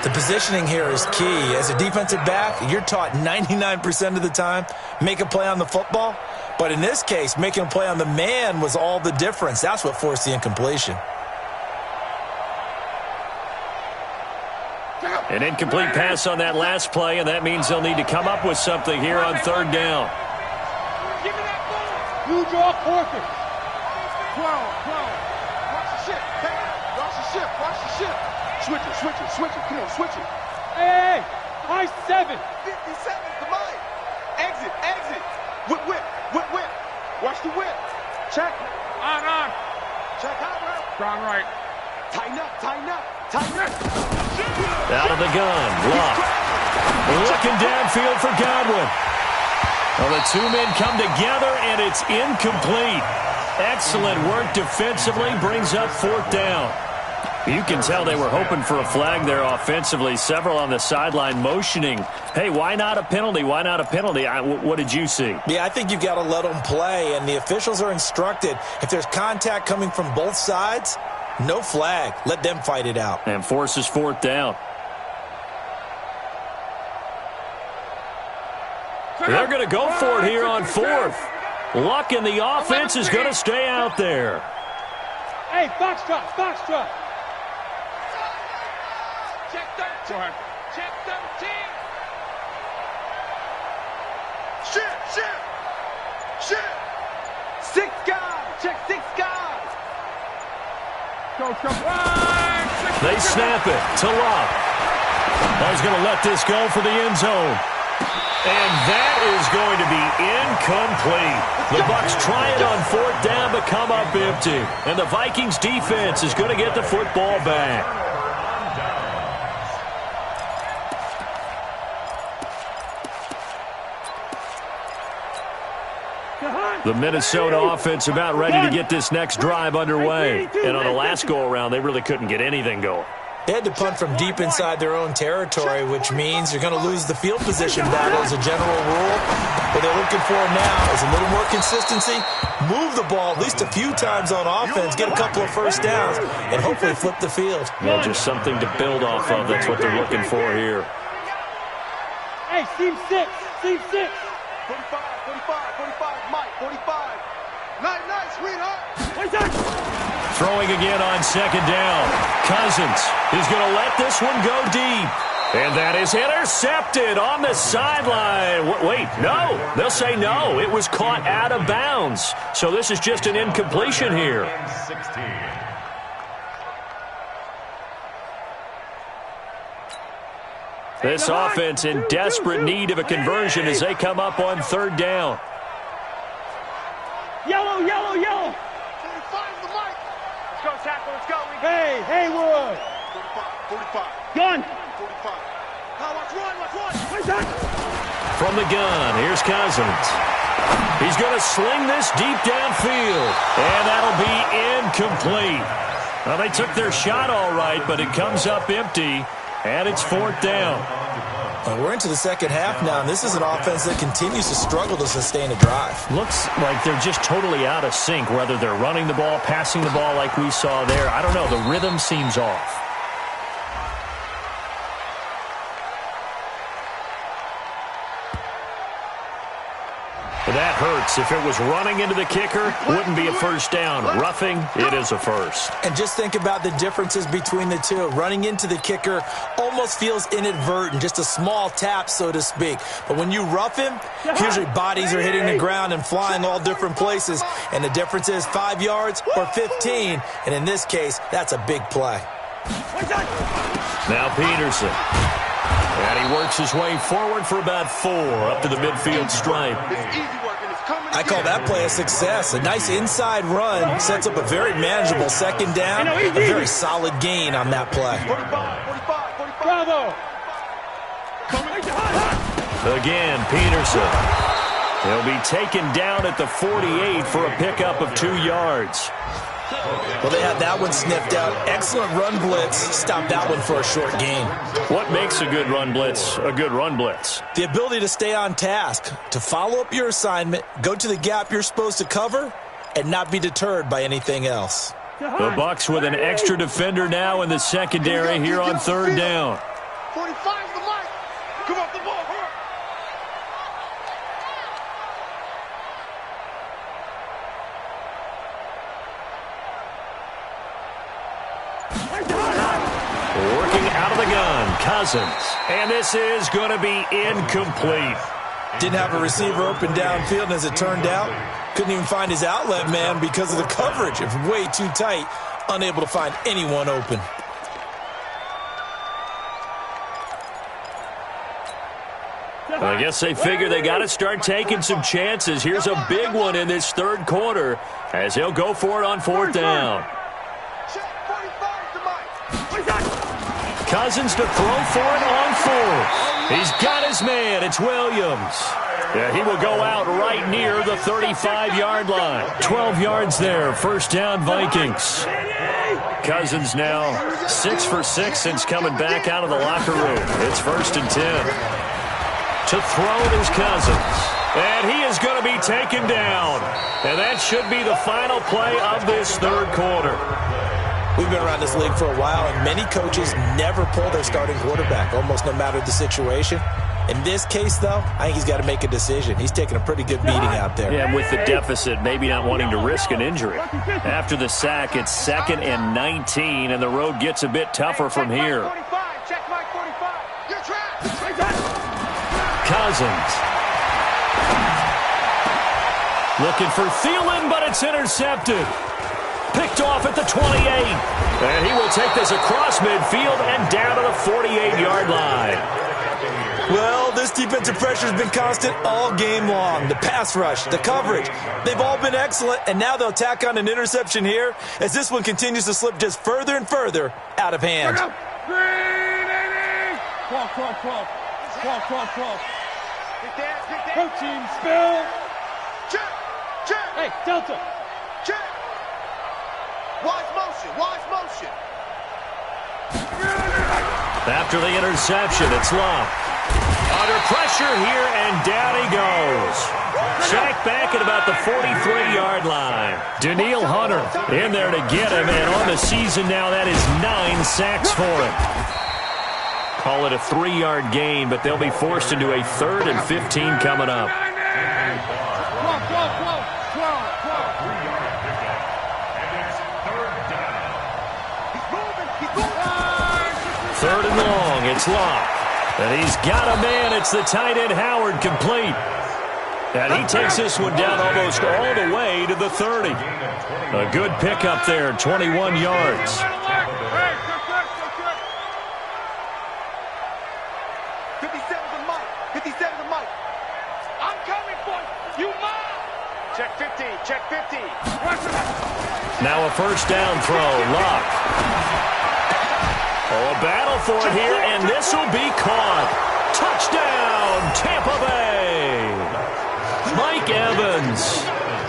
The positioning here is key. As a defensive back, you're taught 99% of the time, make a play on the football. But in this case, making a play on the man was all the difference. That's what forced the incompletion. An incomplete pass on that last play, and that means they'll need to come up with something here on third down. Give me that ball. You draw quarter. 12. Watch the ship. Hey, watch the ship. Watch the ship. Switch it. Come on, switch it. Hey, high 7. 57 to mine. Exit. Whip. Watch the whip. Check. On. Check out. Strong right. Tighten up. Out of the gun, Locke. Looking downfield for Godwin. Well, the two men come together, and it's incomplete. Excellent work defensively, brings up fourth down. You can tell they were hoping for a flag there offensively. Several on the sideline motioning, hey, why not a penalty? Why not a penalty? What did you see? Yeah, I think you've got to let them play, and the officials are instructed. If there's contact coming from both sides, no flag. Let them fight it out. And forces fourth down. They're going to go for it here on fourth. Luck in the offense is going to stay out there. Hey, foxtrot. Check 13. Go ahead. Check 13. Shit. 6 guys. Check 6 guys. Go. They snap it to Locke. He's going to let this go for the end zone. And that is going to be incomplete. The Bucs try it on fourth down, but come up empty. And the Vikings defense is going to get the football back. The Minnesota offense about ready to get this next drive underway. And on the last go-around, they really couldn't get anything going. They had to punt from deep inside their own territory, which means you're going to lose the field position battle as a general rule. What they're looking for now is a little more consistency, move the ball at least a few times on offense, get a couple of first downs, and hopefully flip the field. Well, just something to build off of. That's what they're looking for here. Hey, seam 6. 45, Mike, 45. Nice, sweetheart. Throwing again on second down. Cousins is going to let this one go deep. And that is intercepted on the sideline. Wait, no. They'll say no. It was caught out of bounds. So this is just an incompletion here. 16. This offense in desperate need of a conversion as they come up on third down. Yellow. 45 the mic. Let's go, tackle. Let's go. Hey, Haywood. 45. Gun. 45. Now watch one. From the gun, here's Cousins. He's going to sling this deep downfield, and that'll be incomplete. Well, they took their shot all right, but it comes up empty, and it's fourth down. We're into the second half now, and this is an offense that continues to struggle to sustain a drive. Looks like they're just totally out of sync, whether they're running the ball, passing the ball like we saw there. I don't know. The rhythm seems off. That hurts. If it was running into the kicker, wouldn't be a first down. Roughing, it is a first. And just think about the differences between the two. Running into the kicker almost feels inadvertent, just a small tap, so to speak. But when you rough him, usually bodies are hitting the ground and flying all different places. And the difference is 5 yards or 15. And in this case, that's a big play. Now Peterson. And he works his way forward for about 4 up to the midfield stripe. I call that play a success. A nice inside run sets up a very manageable second down. A very solid gain on that play. Bravo. Again, Peterson. He'll be taken down at the 48 for a pickup of 2 yards. Well, they had that one sniffed out. Excellent run blitz. Stopped that one for a short gain. What makes a good run blitz a good run blitz? The ability to stay on task, to follow up your assignment, go to the gap you're supposed to cover, and not be deterred by anything else. The Bucs with an extra defender now in the secondary here on third down. 45's the mic. Come off the ball, hurry. Working out of the gun, Cousins. And this is going to be incomplete. Didn't have a receiver open downfield, and as it turned out, couldn't even find his outlet man because of the coverage. It was way too tight, unable to find anyone open. I guess they figure they got to start taking some chances. Here's a big one in this third quarter as he'll go for it on fourth down. Cousins to throw for it on fourth. He's got his man. It's Williams. Yeah, he will go out right near the 35-yard line. 12 yards there. First down, Vikings. Cousins now 6 for 6 since coming back out of the locker room. It's 1st and 10. To throw is Cousins. And he is going to be taken down. And that should be the final play of this third quarter. We've been around this league for a while, and many coaches never pull their starting quarterback, almost no matter the situation. In this case, though, I think he's got to make a decision. He's taking a pretty good beating out there. Yeah, with the deficit, maybe not wanting to risk an injury. After the sack, it's 2nd and 19, and the road gets a bit tougher from here. Check Mike 45. You're trapped. Cousins. Looking for Thielen, but it's intercepted. Picked off at the 28. And he will take this across midfield and down to the 48-yard line. Well, this defensive pressure has been constant all game long. The pass rush, the coverage, they've all been excellent, and now they'll tack on an interception here as this one continues to slip just further and further out of hand. 12. 12. Go team, spill. Check. Hey, Delta. Check. Wise motion. After the interception, it's Love. Under pressure here, and down he goes. Sacked back at about the 43-yard line. Daniil Hunter in there to get him, and on the season now, that is 9 sacks for him. Call it a 3-yard gain, but they'll be forced into a 3rd and 15 coming up. 3rd and long, it's Locke. And he's got a man, it's the tight end Howard, complete. And he takes this one down almost all the way to the 30. A good pickup there, 21 yards. 57's the mic. I'm coming for you. Mom. Check 50. Now a first down throw, Locke. Oh, a battle for it here, and this will be caught. Touchdown, Tampa Bay. Mike Evans,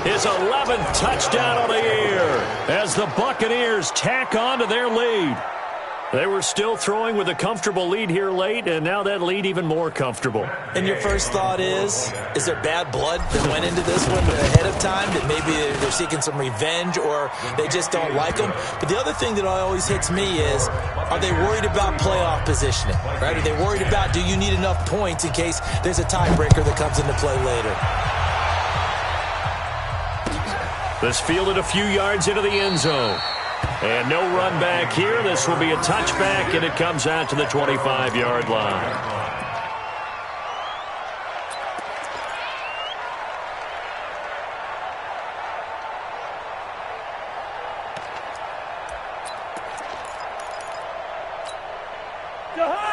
his 11th touchdown of the year as the Buccaneers tack on to their lead. They were still throwing with a comfortable lead here late, and now that lead even more comfortable. And your first thought is there bad blood that went into this one ahead of time, that maybe they're seeking some revenge or they just don't like them? But the other thing that always hits me is, are they worried about playoff positioning? Right? Are they worried about, do you need enough points in case there's a tiebreaker that comes into play later? This fielded a few yards into the end zone. And no run back here. This will be a touchback, and it comes out to the 25-yard line.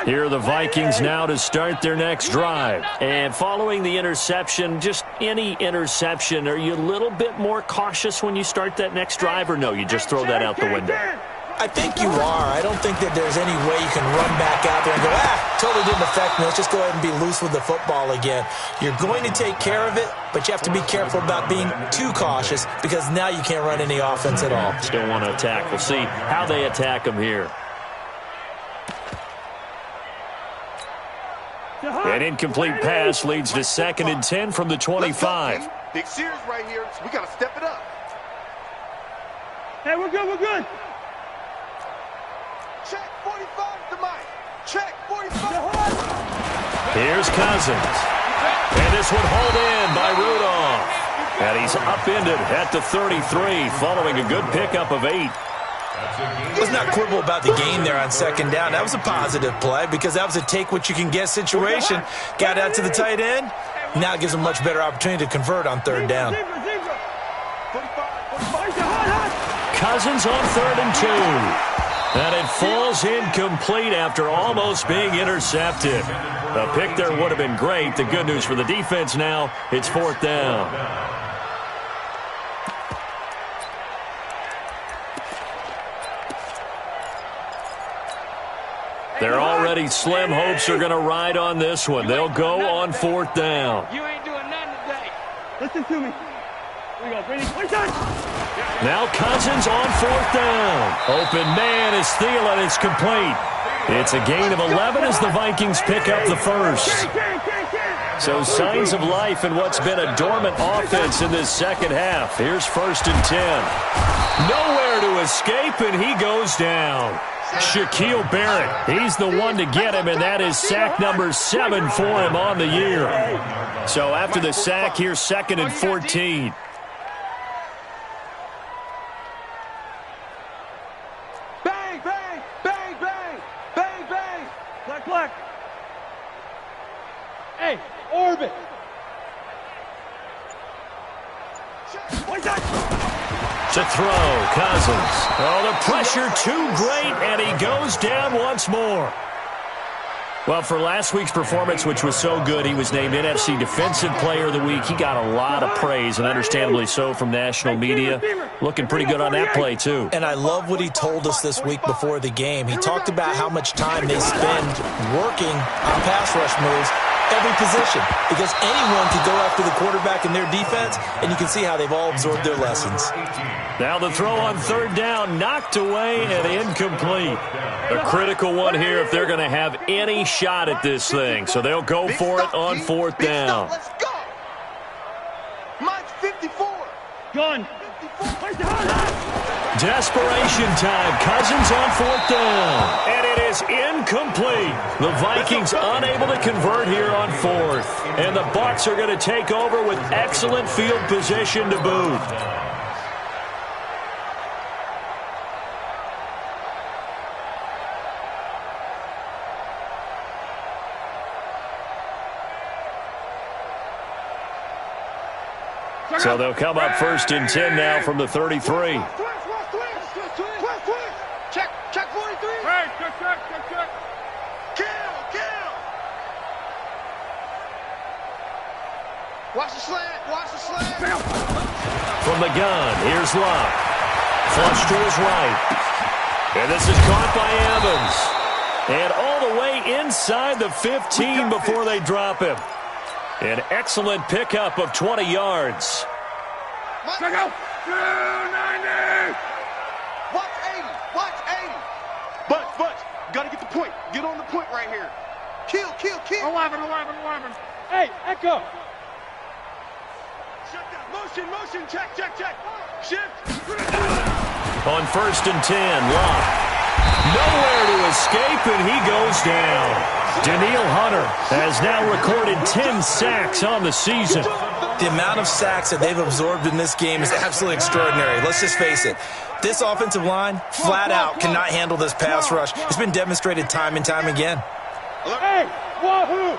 Here are the Vikings now to start their next drive. And following the interception, just any interception, are you a little bit more cautious when you start that next drive, or no, you just throw that out the window? I think you are. I don't think that there's any way you can run back out there and go, totally didn't affect me. Let's just go ahead and be loose with the football again. You're going to take care of it, but you have to be careful about being too cautious because now you can't run any offense at all. Still want to attack. We'll see how they attack them here. An incomplete pass leads to 2nd and 10 from the 25. Big series right here, so we got to step it up. Hey, we're good. Check 45's the mic. Check, 45. Here's Cousins. And this one hauled in by Rudolph. And he's upended at the 33 following a good pickup of 8. Let's not quibble about the gain there on second down. That was a positive play because that was a take-what-you-can-get situation. Got out to the tight end. Now it gives him a much better opportunity to convert on third down. Cousins on 3rd and 2. And it falls incomplete after almost being intercepted. A pick there would have been great. The good news for the defense now, it's 4th down. Their already slim hopes are going to ride on this one. They'll go on 4th down. You ain't doing nothing today. Listen to me. Here we go, Brady. Now Cousins on 4th down. Open man is Thielen. It's complete. It's a gain of 11 as the Vikings pick up the first. So signs of life in what's been a dormant offense in this second half. Here's 1st and 10. Nowhere to escape, and he goes down. Shaquille Barrett, he's the one to get him, and that is sack number 7 for him on the year. So after the sack, here's 2nd and 14. Bang, bang, bang, bang, bang, bang. Black, black. Hey, orbit. To throw, Cousins. Oh, the pressure too great, and he goes down once more. Well, for last week's performance, which was so good, he was named NFC Defensive Player of the Week. He got a lot of praise, and understandably so, from national media. Looking pretty good on that play, too. And I love what he told us this week before the game. He talked about how much time they spend working on pass rush moves, every position, because anyone could go after the quarterback in their defense, and you can see how they've all absorbed their lessons. Now the throw on 3rd down, knocked away and incomplete. A critical one here if they're going to have any shot at this thing. So they'll go for it on 4th down. Let's go. Mike's 54. Gun. Desperation time. Cousins on 4th down. And it is incomplete. The Vikings unable to convert here on 4th. And the Bucs are going to take over with excellent field position to boot. So they'll come up 1st and 10 now from the 33. Check, check 43. Hey, check. Kill. Watch the slant. From the gun, here's Locke. Flush to his right. And this is caught by Evans. And all the way inside the 15 before they drop him. An excellent pickup of 20 yards. Check out. 290. Watch 80. But, gotta get the point. Get on the point right here. Kill. 11. Hey, Echo. Shut down. Motion. Check. Shift. On 1st and 10, Locke. Nowhere to escape, and he goes down. Daniil Hunter has now recorded 10 sacks on the season. The amount of sacks that they've absorbed in this game is absolutely extraordinary. Let's just face it. This offensive line, flat out, cannot handle this pass rush. It's been demonstrated time and time again. Hey, wahoo.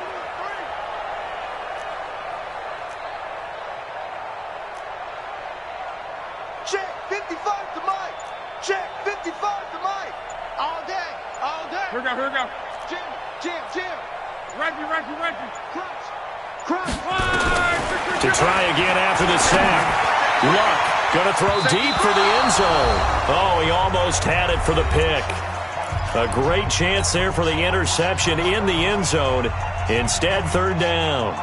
Check 55 to Mike. Check 55 to Mike. All day. Here we go. Jam. Reggie. Crunch. To try again after the sack. Luck going to throw deep for the end zone. Oh, he almost had it for the pick. A great chance there for the interception in the end zone. Instead, 3rd down.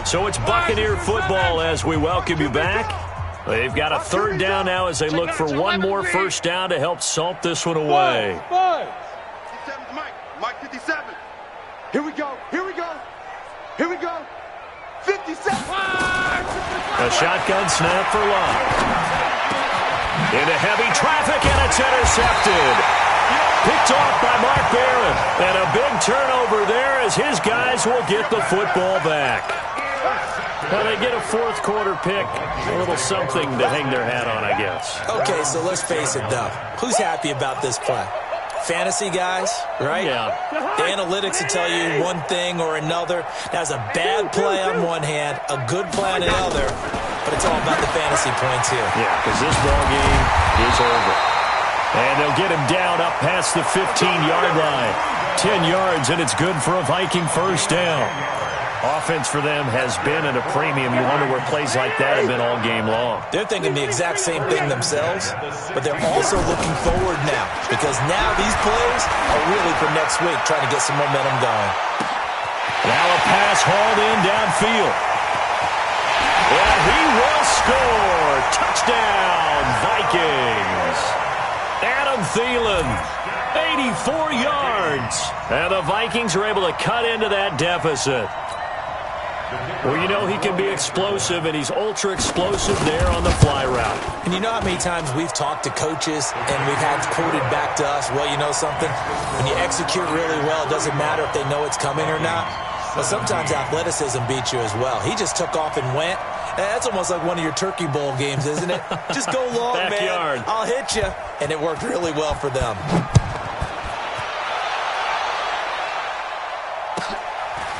So it's Buccaneer football as we welcome you back. They've got a 3rd down now as they look for one more 1st down to help salt this one away. 57 to Mike 57. Here we go. 57. A shotgun snap for Locke. Into heavy traffic, and it's intercepted. picked off by Mark Barron. And a big turnover there as his guys will get the football back. Well, they get a fourth quarter pick, a little something to hang their hat on, I guess. Okay, so let's face it, though. Who's happy about this play? Fantasy guys, right? Yeah. The analytics will tell you one thing or another. That's a bad play on one hand, a good play on another, but it's all about the fantasy points here. Yeah, because this ball game is over. And they'll get him down up past the 15-yard line. 10 yards, and it's good for a Viking first down. Offense for them has been at a premium. You wonder where plays like that have been all game long. They're thinking the exact same thing themselves, but they're also looking forward now because now these plays are really for next week, trying to get some momentum going. Now a pass hauled in downfield. And he will score. Touchdown, Vikings. Adam Thielen, 84 yards. And the Vikings are able to cut into that deficit. Well, you know he can be explosive, and he's ultra-explosive there on the fly route. And you know how many times we've talked to coaches and we've had quoted back to us, well, you know something? When you execute really well, it doesn't matter if they know it's coming or not. But sometimes athleticism beats you as well. He just took off and went. That's almost like one of your Turkey Bowl games, isn't it? Just go long, Backyard. man. I'll hit you. And it worked really well for them.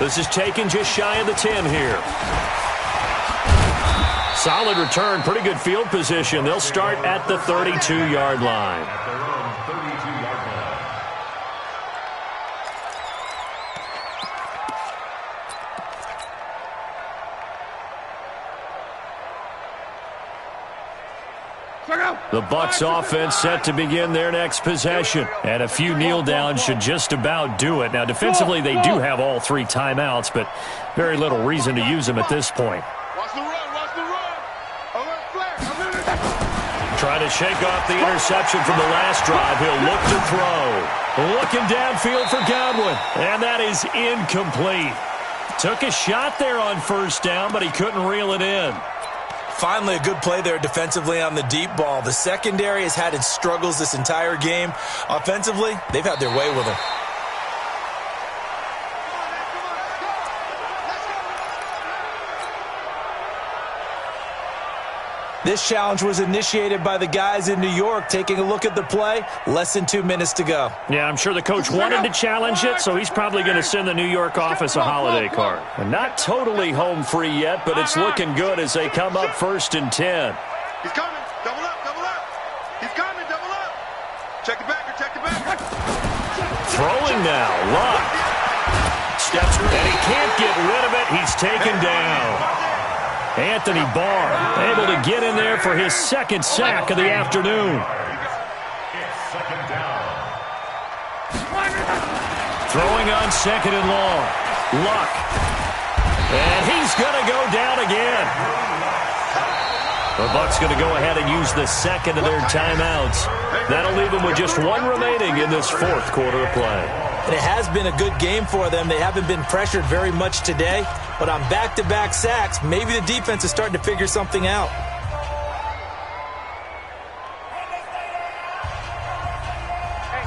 This is taken just shy of the 10 here. Solid return, pretty good field position. They'll start at the 32-yard line. At their own 32-yard line. The Bucs offense set to begin their next possession. And a few kneel downs should just about do it. Now, defensively, they do have all three timeouts, but very little reason to use them at this point. Watch the run, watch the run. Alert flag. Trying to shake off the interception from the last drive. He'll look to throw. Looking downfield for Godwin. And that is incomplete. Took a shot there on first down, but he couldn't reel it in. Finally, a good play there defensively on the deep ball. The secondary has had its struggles this entire game. Offensively, they've had their way with him. This challenge was initiated by the guys in New York. Taking a look at the play, less than 2 minutes to go. Yeah, I'm sure the coach wanted to challenge it, so he's probably going to send the New York office a holiday card. And not totally home free yet, but it's looking good as they come up 1st and 10. He's coming. Double up, double up. He's coming, double up. Check the backer, check the backer. Throwing now, Luck. Steps, and he can't get rid of it. He's taken down. Anthony Barr able to get in there for his second sack of the afternoon. It's second down. Throwing on 2nd and long. Luck. And he's going to go down again. The Bucs going to go ahead and use the second of their timeouts. That'll leave them with just one remaining in this fourth quarter of play. And it has been a good game for them. They haven't been pressured very much today, but on back-to-back sacks, maybe the defense is starting to figure something out.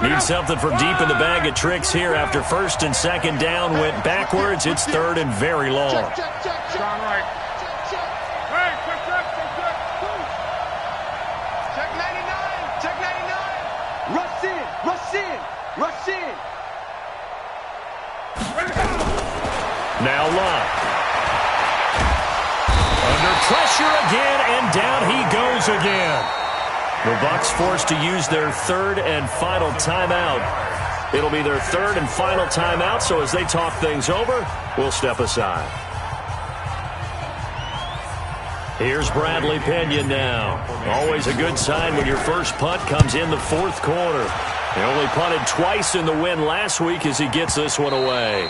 Need something from deep in the bag of tricks here after 1st and 2nd down went backwards. It's 3rd and very long. Check, check, check, check. John Wright. Check, check. Hey, check, check, check, check. Check 99, check 99. Rush in, rush in, rush in. Now Luck. Under pressure again, and down he goes again. The Bucs forced to use their 3rd and final timeout. It'll be their 3rd and final timeout, so as they talk things over, we'll step aside. Here's Bradley Pena now. Always a good sign when your first punt comes in the 4th quarter. He only punted twice in the win last week as he gets this one away.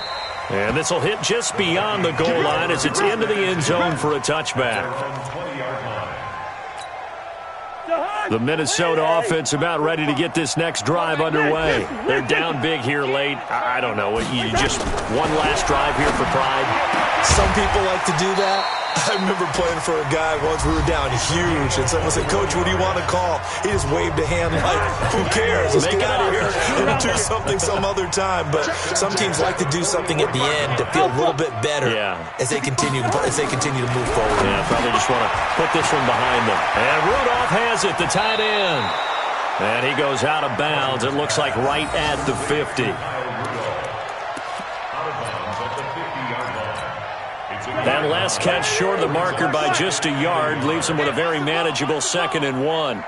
And this will hit just beyond the goal line as it's into the end zone for a touchback. 20-yard line. The Minnesota offense about ready to get this next drive underway. They're down big here late. I don't know. You just one last drive here for pride. Some people like to do that. I remember playing for a guy once. We were down huge, and someone said, "Coach, what do you want to call?" He just waved a hand like, "Who cares? Let's get out of here and do something some other time." But some teams like to do something at the end to feel a little bit better as they continue to move forward. Yeah, probably just want to put this one behind them. And Rudolph has it, the tight end. And he goes out of bounds. It looks like right at the 50. That last catch short of the marker by just a yard leaves him with a very manageable 2nd and 1.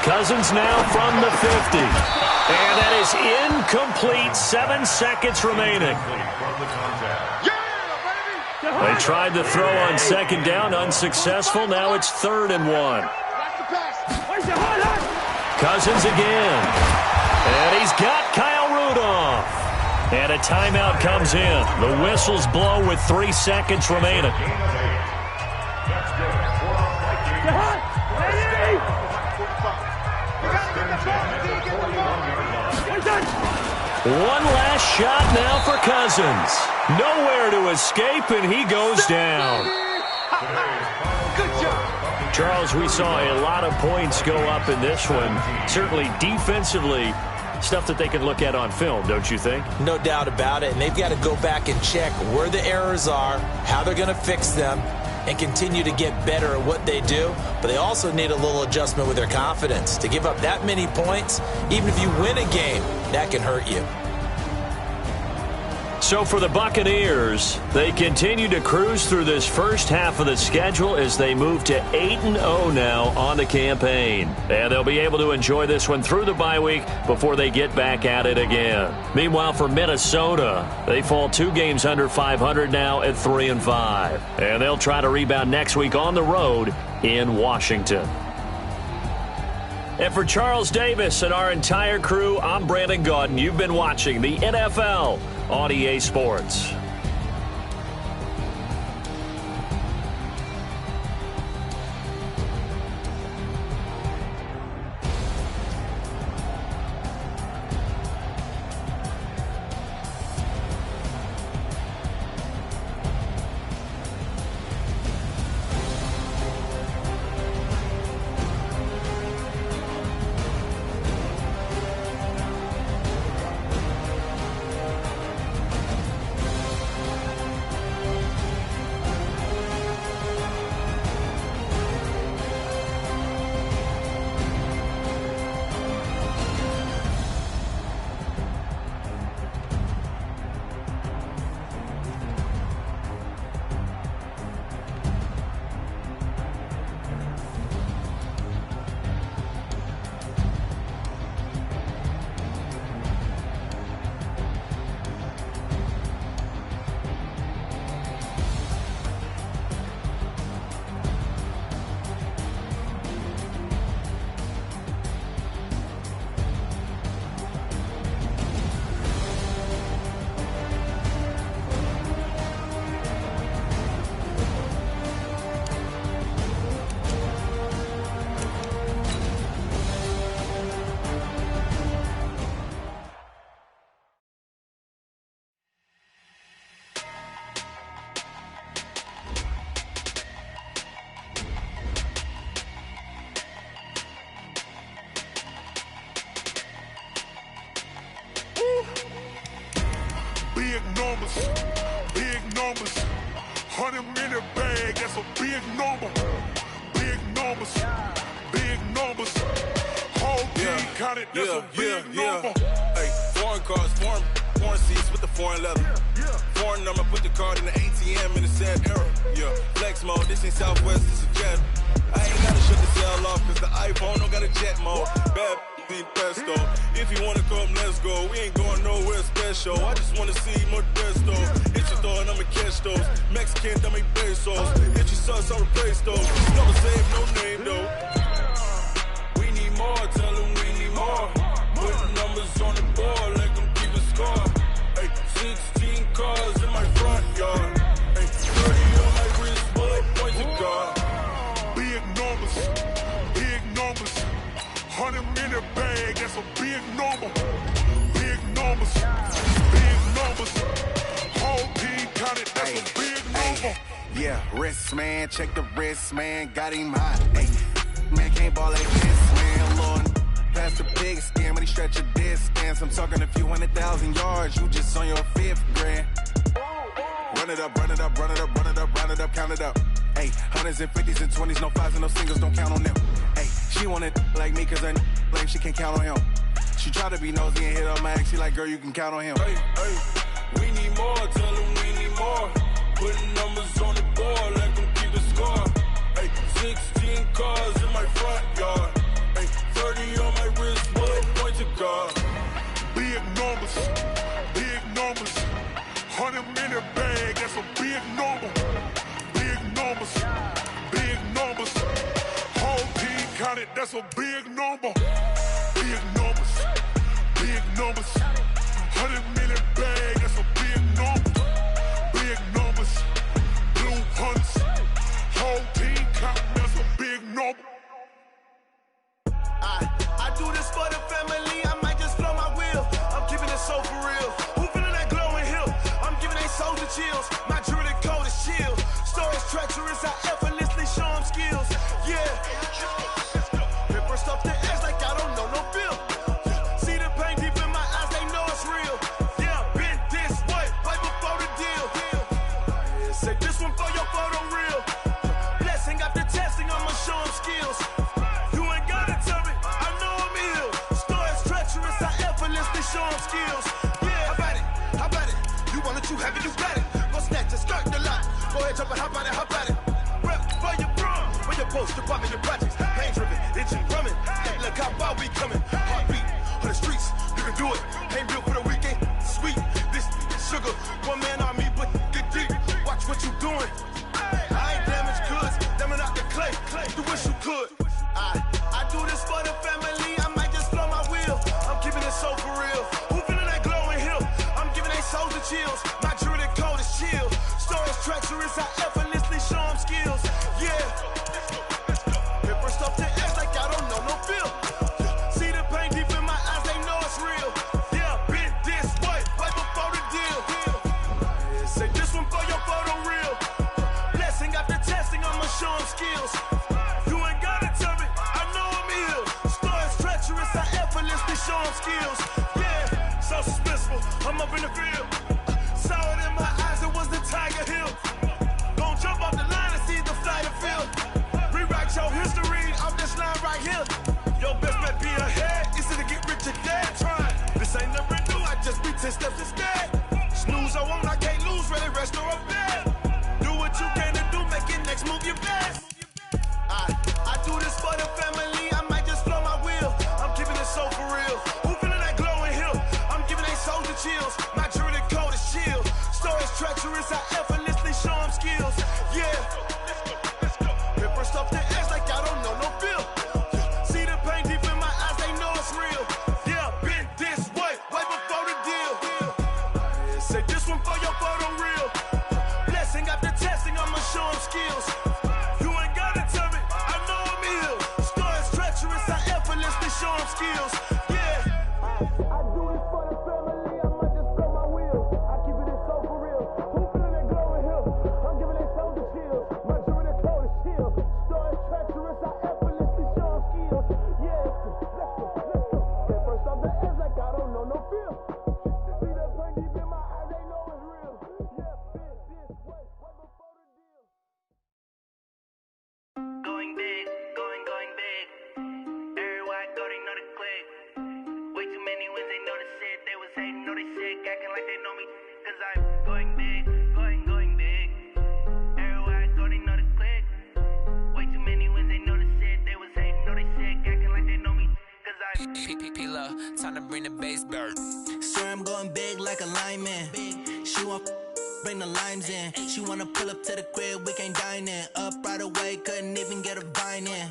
Cousins now from the 50. And that is incomplete. 7 seconds remaining. They tried to throw on 2nd down, unsuccessful. Now it's 3rd and 1. Cousins again. And he's got Kyle Rudolph. And a timeout comes in. The whistles blow with 3 seconds remaining. One last shot now for Cousins. Nowhere to escape, and he goes down. Good job. Charles, we saw a lot of points go up in this one. Certainly defensively, stuff that they can look at on film, don't you think? No doubt about it, and they've got to go back and check where the errors are, how they're going to fix them, and continue to get better at what they do. But they also need a little adjustment with their confidence. To give up that many points, even if you win a game, that can hurt you. So for the Buccaneers, they continue to cruise through this first half of the schedule as they move to 8-0 now on the campaign. And they'll be able to enjoy this one through the bye week before they get back at it again. Meanwhile, for Minnesota, they fall 2 games under 500 now at 3-5. And they'll try to rebound next week on the road in Washington. And for Charles Davis and our entire crew, I'm Brandon Gaudin. You've been watching the NFL on EA Sports. Big numbers. 100-minute bag, that's a big number. Big numbers. Big numbers. Whole team counted, that's a big number. Hey, foreign cars, foreign seats with the foreign leather. Foreign number, put the card in the ATM in the sad era. Yeah, flex mode, this ain't Southwest, this is jet. I ain't gotta shut the cell off, cause the iPhone don't got a jet mode. Bad need pesto. If you wanna come, let's go. We ain't going nowhere special. I just wanna see Modesto. Hit your thought, I'ma catch those. Mexican, I make pesos. Hit your sus, I'll replace those. Never save no name though. We need more, tell them we need more. Put numbers on the board, let them keep a score. Hey, 16 cars in my front yard. Hey, 30 on my wrist, bullet points of God. Big numbers. Big numbers. 100-minute bag, that's a big number. Big numbers. Big numbers. Whole team counted, that's a big number. Yeah, wrist, man, check the wrist, man, got him hot. Hey, man, can't ball like this, man, Lord. Pass the big scam, when he stretch a distance. I'm talking a few 100,000 yards, you just on your 5th grand. Run it up, run it up, run it up, run it up, run it up, count it up. Hey, hundreds and 50s and 20s, no 5s and no singles, don't count on them. Hey, she want it like me, cause her lame, she can't count on him. She try to be nosy and hit up my ex, she like, girl, you can count on him. Hey, hey, we need more, tell them we need more. Putting numbers on the board, let them keep the score. Hey, 16 cars in my front yard. Hey, 30 on my wrist, bullet point to guard. Big numbers, 100-minute bag, that's a big number. Big numbers, whole team counted, that's a big number. Big numbers, 100-minute bag, that's a big number. Big numbers, blue hunts, whole team counting, that's a big number. I do this for the family, I might just blow my wheel. I'm keeping it so for real. Who feeling that glowing hill? I'm giving they soldier chills. My jewelry code is chill. Stories treacherous, I effortlessly show them skills. Yeah. Paper stuff to edge like I don't know no feel. See the pain deep in my eyes, they know it's real. Yeah, been this way, right before the deal. Say this one for your photo reel. Blessing after testing, I'ma show them skills. Show them skills. Yeah, how about it? You want it, you have it, you got it. Go snatch it, skirt the lot. Go ahead, jump it, hop on it. Rep for your prom, for your post, your poppin', your projects. Pain driven, itching, drumming. Hey, look how far we coming. Heartbeat on the streets, you can do it. Ain't built for the weekend. Sweet, this sugar. One man on me, but get deep. Watch what you doing. I ain't damaged goods, damn out the clay. You wish you could. I do this for the family. I might just blow my wheel. I'm keeping it so for real. Who feeling that glowing hill? I'm giving they soldier chills. My jewelry code is chill. Stories treacherous, I effortlessly show them skills. Yeah. Paper stuff to edge like I don't know no feel. See the pain deep in my eyes, they know it's real. Yeah, been this way, right before the deal. Say this one for your photo reel. Blessing after testing, I'ma show them skills. You ain't gotta tell me, I know I'm ill. Stories treacherous, I effortlessly show them skills. Yeah, so suspenseful, I'm up in the field. Saw it in my eyes, it was the Tiger Hill. Gon' jump off the line and see the flight of field. Rewrite your history off this line right here. Your best bet be ahead, easy to get rich or dead. Trying, this ain't never new, I just be 10 steps instead. Snooze I won't, I can't lose, ready, rest or a bed. Do what you can to do, make it next move your best. I do this for the family, I might just blow my wheel. I'm keeping it so for real. Who feeling that glowing hill? I'm giving they soldier chills. My jewelry code is chill. Stories treacherous, I effortlessly show them skills. Yeah. Paper stuff to edge like I don't know no feel. See the pain deep in my eyes, they know it's real. Yeah, been this way, right before the deal. Say this one for your photo reel. Blessing after testing, I'ma show them skills. You ain't gotta tell me, I know I'm ill. Stories treacherous, I effortlessly show them skills. Yeah. I do this for the family, I might just blow my wheel. I keep it so for real. Who feeling that glowing hill? I'm giving they soldier chills. My jewelry code is chill. Stories treacherous, I effortlessly show them skills. Yeah. Let's go. Get first off the edge like I don't know no feel. See that pain deep in my eyes, they know it's real. Yeah, been this way, right before the deal. Going big, going big. Everywhere I go, they know the click. Way too many wins, they know the shit. They was hating, know they sick, acting like they know me. Cause I'm going big, going big. Everywhere I go, they know the click. Way too many wins, they know the shit. They was hating, know they sick, acting like they know me. Cause I'm P-Lo, time to bring the bass bird. Swear I'm going big like a lineman. She want bring the limes in. She wanna pull up to the crib, we can't dine in. Up right away, couldn't even get a vine in.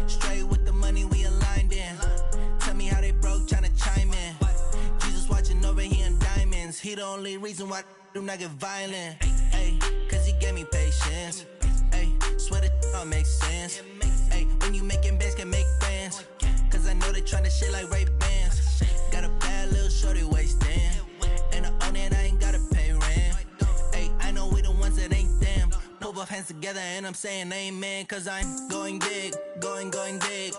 Straight with the money we aligned in. Tell me how they broke, tryna chime in. Jesus watching over here in diamonds. He the only reason why do not get violent. Ay, cause he gave me patience. Ay, swear that all makes sense. Ay, when you making bands, can make friends. Cause I know they tryna shit like Ray-Bans. Got a bad little shorty wasting. And I own it, I ain't gotta pay rent. Ay, I know we the ones that ain't them. Move off hands hands together and I'm saying amen, cause I'm going big, going big.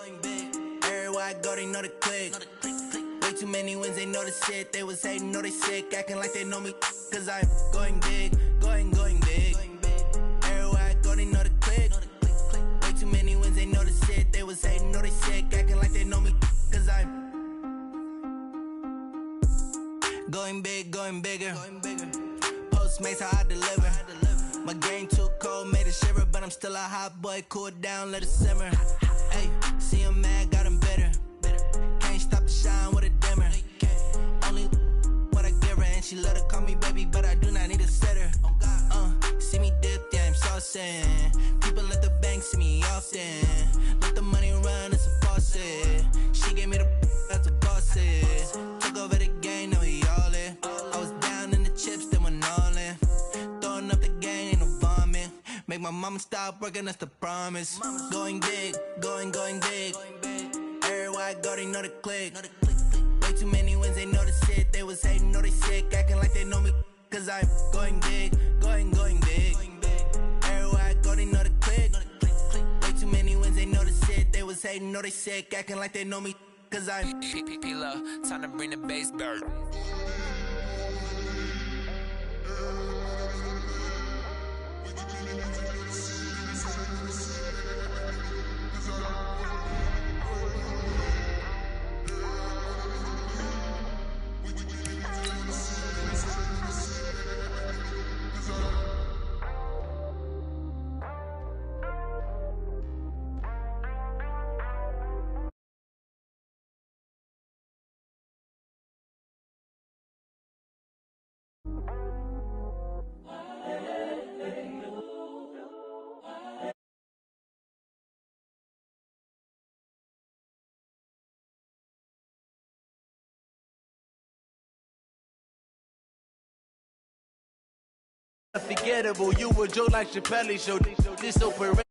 Everywhere I go, they know the click. Way too many wins, they know the shit. They was hating, know they sick, acting like they know me, cause I'm going big, going big. Everywhere I go, they know the click. Way too many wins, they know the shit. They was hating, know they sick, acting like they know me, cause I'm going big, going bigger. Postmates, how I deliver. My game too cold, made it shiver, but I'm still a hot boy. Cool it down, let it simmer. Hey, see him mad, got him bitter. Can't stop the shine with a dimmer. Only what I give her, and she love to call me baby, but I do not need a sitter. See me dip, yeah, I'm saucing. People at the bank see me often. Let the money run, it's a faucet. She gave me the that's a boss it. Took over the game, now we all in. I was down in the chips, then went all in. Throwing up the game, ain't no vomit. Make my mama stop working, that's the promise. Going big, going big. Everywhere I go, they know the click. Way too many wins, they know the shit. They was hating, know they sick, acting like they know me, cause I'm going big, going big. Everywhere I go, they know the click. Way too many wins, they know the shit. They was hating, know they sick, acting like they know me, cause I'm P-P-P-Lo, time to bring the bass bird. Unforgettable, you a joke like Chappelle show. This so parade.